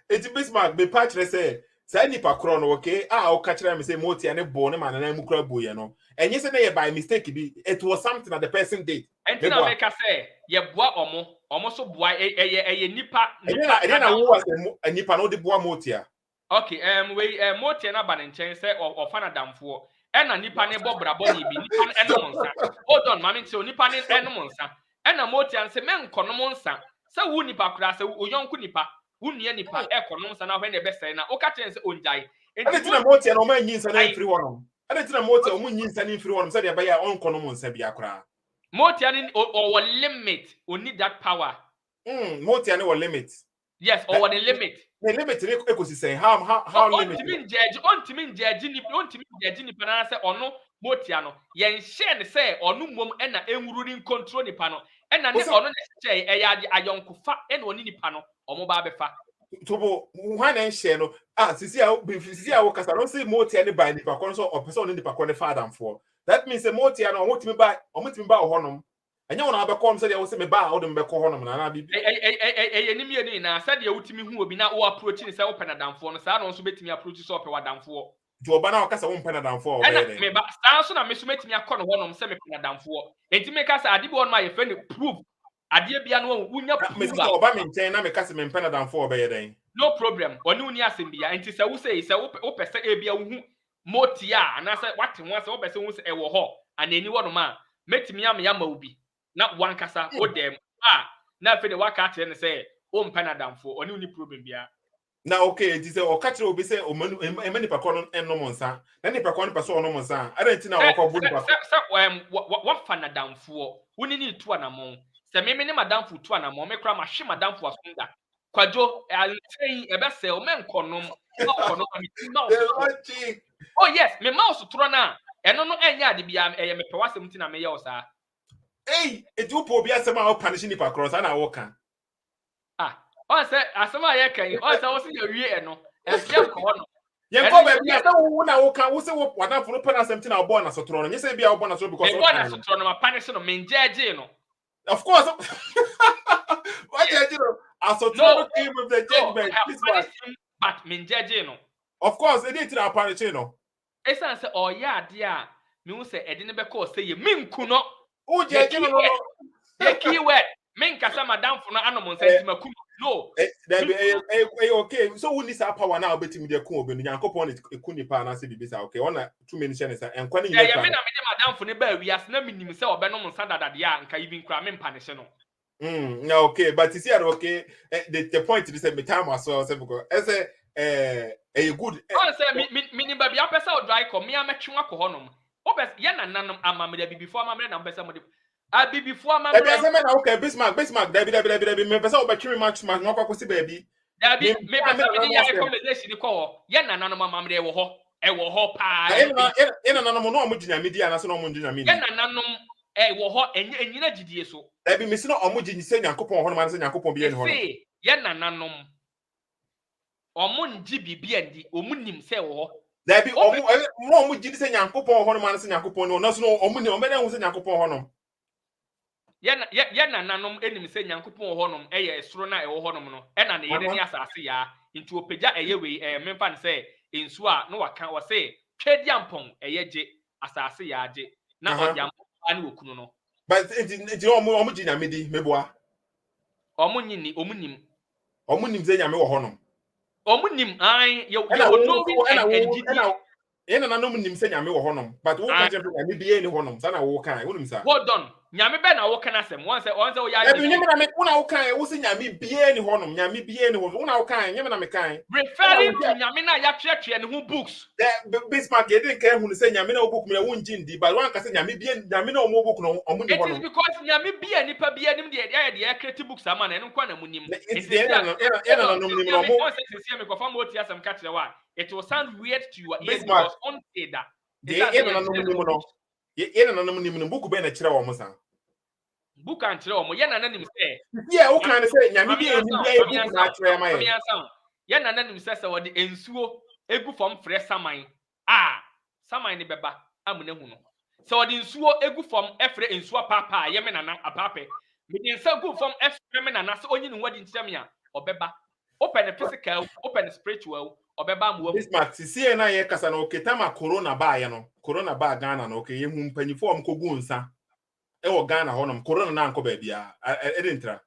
it's Bismarck be patch say say nipa kro no okay o ka kire me say motia ne bo ne man na mu kra bo ye no enye say na ye by mistake bi it was something that the person did enti na make say ye boa omo so boa eye nipa na wo was a nipa no de boa motia. Okay we motia na ba ne nchen say ofa na damfo e na nipa ne bo brabo ni bi nipa enom nsa hold on mama nti nipa ne enom nsa e na motia nse men konom nsa say wu nipa kura say oyonku nipa wunye nipa ekonom nsa na hwe ne bese na o ka chen say onjai enti na motia no man yin nsa na free one enti na motia o mun yin nsa na free one say de ba ya on konom nsa bia kura motia ni or limit o need that power motia ni or limit yes or the limit the limit ni ecosystem how limit on timin judge ni pana say ono motia no yen share ne say ono mom e na enwuru ni control nipa no e na ne ono ne share e ya ayonkofa e na oni nipa no omo ba befa tobo one and share no sisi a wo kasa no say motia ni by nipa kon so o person ni nipa kon ne father for that means the motia no omotimi ba honom anya wona abekom say dey wo say me ba wo dem be ko honom na bibi enim ye ni na say dey wutimi hu obi na wo approach ni say wo penadamfo no saa no so betimi approach so pe wadamfo jo oba na okasa wo penadamfo o be dey me ba saa so na me so metimi akọ no honom say me penadamfo enti me kasa ade bi won ma ye fe ne proof ade bia no wunya proof me say oba me nchen na me kasa me penadamfo o be dey no problem oni uni asem bia enti say wo say wo pese e bia wo hu motia ana say wate ho say wo pese wo say e wo ho anani wono ma metimi am ya ma obi na wan kasa o dem na fe de waka ate ne say o mpenadamfo oni uni problem bia na okay it is o ka kire obi say o mani pa kono ennom nsa na ni pa kono pa so onnom nsa adanti na wakọ bu nipa wa fanadamfo woni ni tu anamon se me ne madamfo tu anamon me kra ma hwe madamfo asunda kwajo say ebe say o men konom oh yes me mouse tro na eno no enya ade bia eye me pewasem ti na me ye osa it you po bia sema o punish nipa cross na wo kan o say asema ye kan o say wo se ye wie eno efia ko no ye ko be bia say wo na wo kan wo say wo wadamfo no pena asem ti na bo na so tro no nye say bia wo bo na so because wo na so tro no ma punish no me njeje no of course what you do asotro came with the judgment but me njeje no of course it did to punish no esan say o ya ade a me hu say ede ne be ko say ye minku no o jeje no the keyword men kasa madam for no anom nsa makum no okay so we need that power now betimi de kun obenu yankopon ekun nipa na se bibisa okay ona too many share say enkwa ni ya me na me de madam for ne ba wias na minim say obenom nsa dadade a nka even kra me mpanish no no okay but you see okay the point is say me time as well say because a good I say me ba bia pesa o dry come me ametwe akohonom obes ye nananum amamre bi before amamre na pesa mo de abi before amamre e say me na okay Bismarck David me pesa obetwe match no kwakosi baby David me pesa me ya recommendation ko ye nananum amamre wo ho pa e nananum no omugina media na so no omugina media ye nananum wo ho enyina gidie so David me si no omugini se nyankopon ho no man se nyankopon bi ye ho no ye nananum omunji bibia ndi omunim se wo There be omu gidi se Nyankopon hono man se Nyankopon no so no omu ni omeda hu se Nyankopon hono. Ye na nanom enim se Nyankopon honom eye esoro na ewo honom no e na ne yene ni asase ya nti opagya eye we memfa ne se ensu a no waka wo se twediampon eye je asase ya je na odiampon ani wokunu no. But nti omu gi nyame di meboa. Omu nyini omu nim. Omu nim se nyame wo honom. Omu nim an ye odom ena nanom nim se nyame wo honom but wo ka je nyame bie ni honom sa na wo kan wo nim sa. Hold on. Nyame be na wo kan asem won say wo ya e bi nyame na me una wo kan wo se nyame bie ni honom nyame bie ni honom una wo kan nyame na me kan referring to nyame na ya twetwe ne ho books Bismark ye din kan hu se nyame na wo book me na won jindi but wan ka se nyame bie nyame na wo book no omu ni honom. It is because nyame bie nipa bie nim de create books ama na eno kwa na munim. Ena nanom nim no mo me ko fam oti asem ka kire wa it will sound weird to your ears because on say that ena nanom nim no ena nanom nim no book be na kire wo mo san book and kire wo mo ye na nanim say yeah wo kan say nyame bie ni bie book na kire ma ye na nanim say wo de ensuo egu fam frɛ saman saman ni beba amune hu no so wo de ensuo egu fam efrɛ ensuo papa ye me nana apape me de nsa gu fam efrɛ me nana se onyi ni wadi ntiam ya obeba open the physical open the spiritual obeba mu Bismark sisi na ye kasa na oketama corona ba ye no corona ba Ghana na oke ye hu mpanyifo omkogu nsa e wo Ghana honom corona na anko ba bia e dentra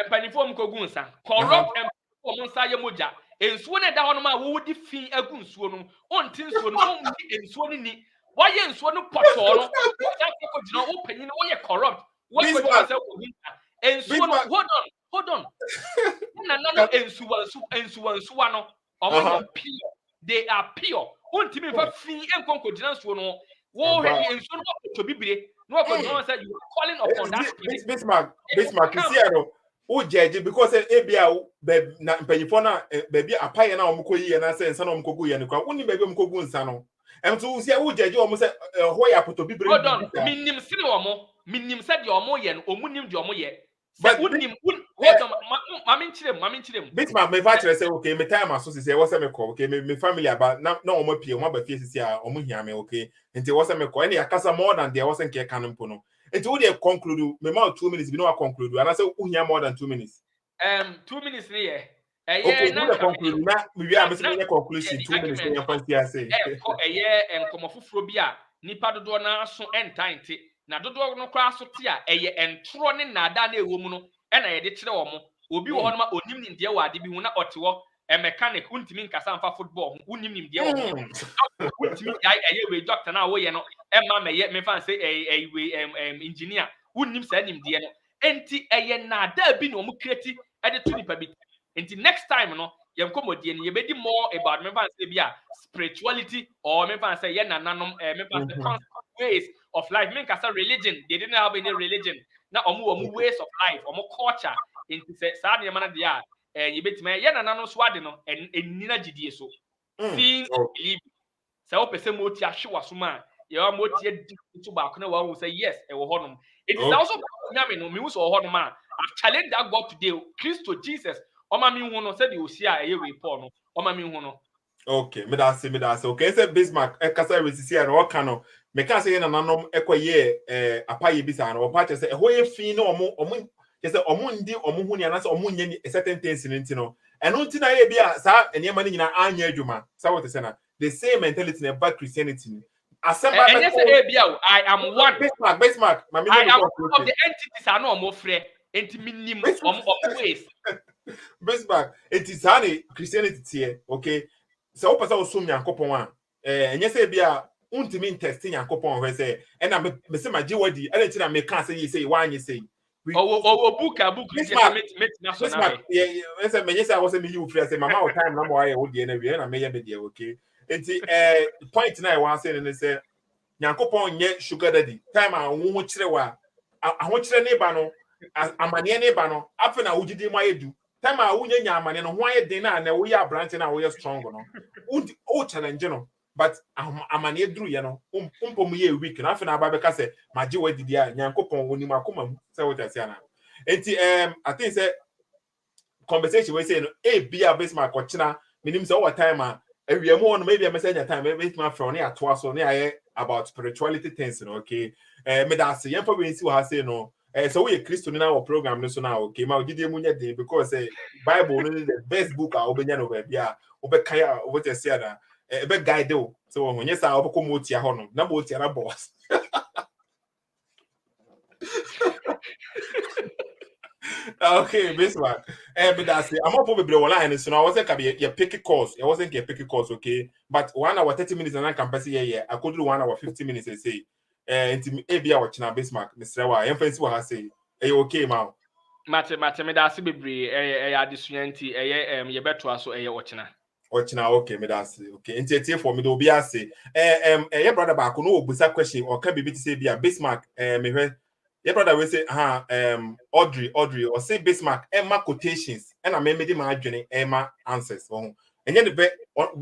mpanyifo omkogu nsa corrupt mpanyifo nsa ye moja ensuo na da honom a wo wodi fin agu nsuo no onti nsuo no onti ensuo ni waye nsuo no poto no wo gina wo panyin wo ye corrupt wo ko nsa ko ensuo no hold on no ensuwa no pure they are pure unti me fa fin enkonko gina nsuo no wo he ensuo no to bibire no ko no say you are calling upon that Bismark see no o jeje because ebia na mpanyifo na baby apaye na omkoyi ye na say nsa na omkogu ye ne kwa woni baby omkogu nsa no emto see o jeje omo say ho ya poto bibire hold on minim sire omo minim say de omo ye no omunim de omo ye but unim hold on mami nchirem Bismark me va chere say okay me time aso say wo say me call okay me family about na omo pie omo ba fie sisi a omo hia me okay nti wo say me call any akasa more than there was nke kan mpo no nti wo dey conclude me ma 2 minutes bi no conclude and I say wo hia more than 2 minutes 2 minutes ni ye okay na conclude na me wi am say conclusion 2 minutes ni fancy say enkomofufuro bi a nipa dodo na so entainte na dodo no kwa so te a entro ne nada na ewo mu no e na ye de kire wo mo obi wo ho no ma onim ni de wa ade bi hu na ote wo mechanic untimi nkasa mfa football hu unim ni de wo untimi eye we doctor na wo ye no e ma me ye me fan say we engineer unim sa nim de no enti eye nada bi no mo create e de to nipa bi enti next time no ye nkomodie ni ye be di more about me fan say bi a spirituality or me fan say ye nananom me fan say ways of life. Men kasa religion, they didn't have any religion. Now omu ways of life, omu culture. Into say sad yamana dia. You bet me. Yana nano swadi no. And nina jidie so. Seeing believe. So person moti ashu wasuma. You are moti to back. No one will say yes. E honum. It is also nyame no. Me uso honum man. I've challenged that God today. Christo Jesus. Oma mi hono said you see a we Paul no. Oma mi hono. Okay, me da say okay. Say Bismarck e kasa resisi and what kano. Me can say na nanom ekoye apaye bisa na opa say ehoye fin na omo say omo ndi omo hu ni na say omo nye certain things nti no eno nti na ye bia sa enema ni nyina anya adwuma sa what say na the same mentality na about Christianity assemble and say bia I am one Bismarck I am one of the entities are no omo frɛ enti minim omo ways Bismarck it is any Christianity here okay so opasa osum Nyankopon a enye say bia untimi testing Nyankopon hwe say e na me se ma jiwadi e na na me kan say wanye say book just met na so na yeah say me say I was say me you free say mama o time na mo aye wo de na we na me ye me de okay enti point na I wan say ne say Nyankopon nye sugar daddy time a wo ho kire wa ho kire ne ba no amane ne ba no afa na wugidi mo ayedu time a wo nya amane no ho aye den na wo ya branch na wo ye strong no o challenge no but amane duru ye no umpom ye week na afa na aba be ka say maji wadidi a Nyankopon woni makoma mu say what I say na enti I think say conversation we say no bia Bismark ko kina minim say over time a if you want maybe a message time, maybe my friend near twice or near about spirituality things, okay. Me that's the information see what I say no. So we a Christian in our program so now, okay. Ma give you money day because Bible is the best book I open over yeah. Obe kaya what you say that be guide you. So when you say obe come out here hono, na mo tia na boss. Okay, Bismarck. But that's it. I'm not probably online, so I wasn't be a picky course. I wasn't a picky course, okay. But 1 hour 30 minutes and I can pass yeah. I could do 1 hour 50 minutes and say, and to me, maybe I watch now Bismarck, Mr. Wa. I'm fancy what I say. Are you okay, man? Mate, me da se bebre adesua nti ye beto aso ochina. Watch now, okay, me that's okay. And for me, do be I say, your brother back, no, busa question or can be to say, be a Bismarck, me. Your brother will say, Audrey, or say Bismarck, Emma quotations, and I made my journey, Emma answers. And then the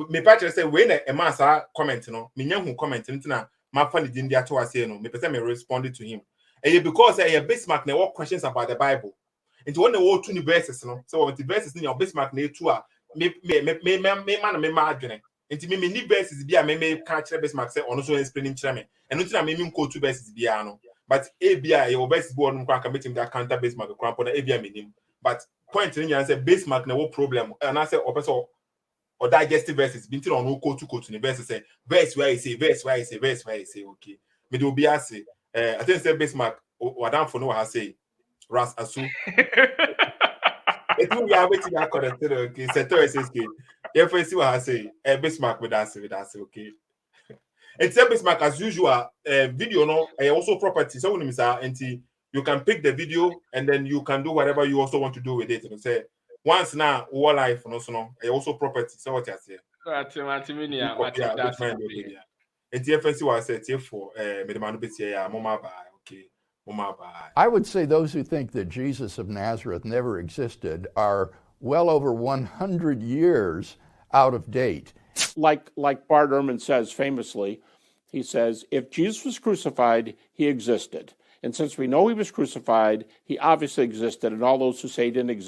me patcher say, when a massa comment, no, me young who comment, and my funny didn't get to say, no, me person me responded to him. And because a Bismarck, they all questions about the Bible. And to one the whole 20 verses, no, so with the verses in your Bismarck, they too are me margin. And to me, need verses be a me catch Bismarck say, on also explaining to me. And until I me quote 2 verses be no. But ABI, your best born can make him that counter Bismarck cramp on ABI minimum. But point in you and say Bismarck no problem. And I say or digestive verses, been on no quote to the verse say verse where I say, verse where I say, verse where I say, okay. Me do be I say, I think say Bismarck or down for no I say Ras Asu. It will be waiting that correct, okay. Setter says, if I see what I say, Bismarck with us, okay. And Bismarck, as usual, video no, also property. So when you can pick the video and then you can do whatever you also want to do with it. And say once now, all life and also property. So what I say? And TFNC was said for Mama by okay. I would say those who think that Jesus of Nazareth never existed are well over 100 years out of date. Like Bart Ehrman says famously, he says, if Jesus was crucified, he existed. And since we know he was crucified, he obviously existed, and all those who say he didn't exist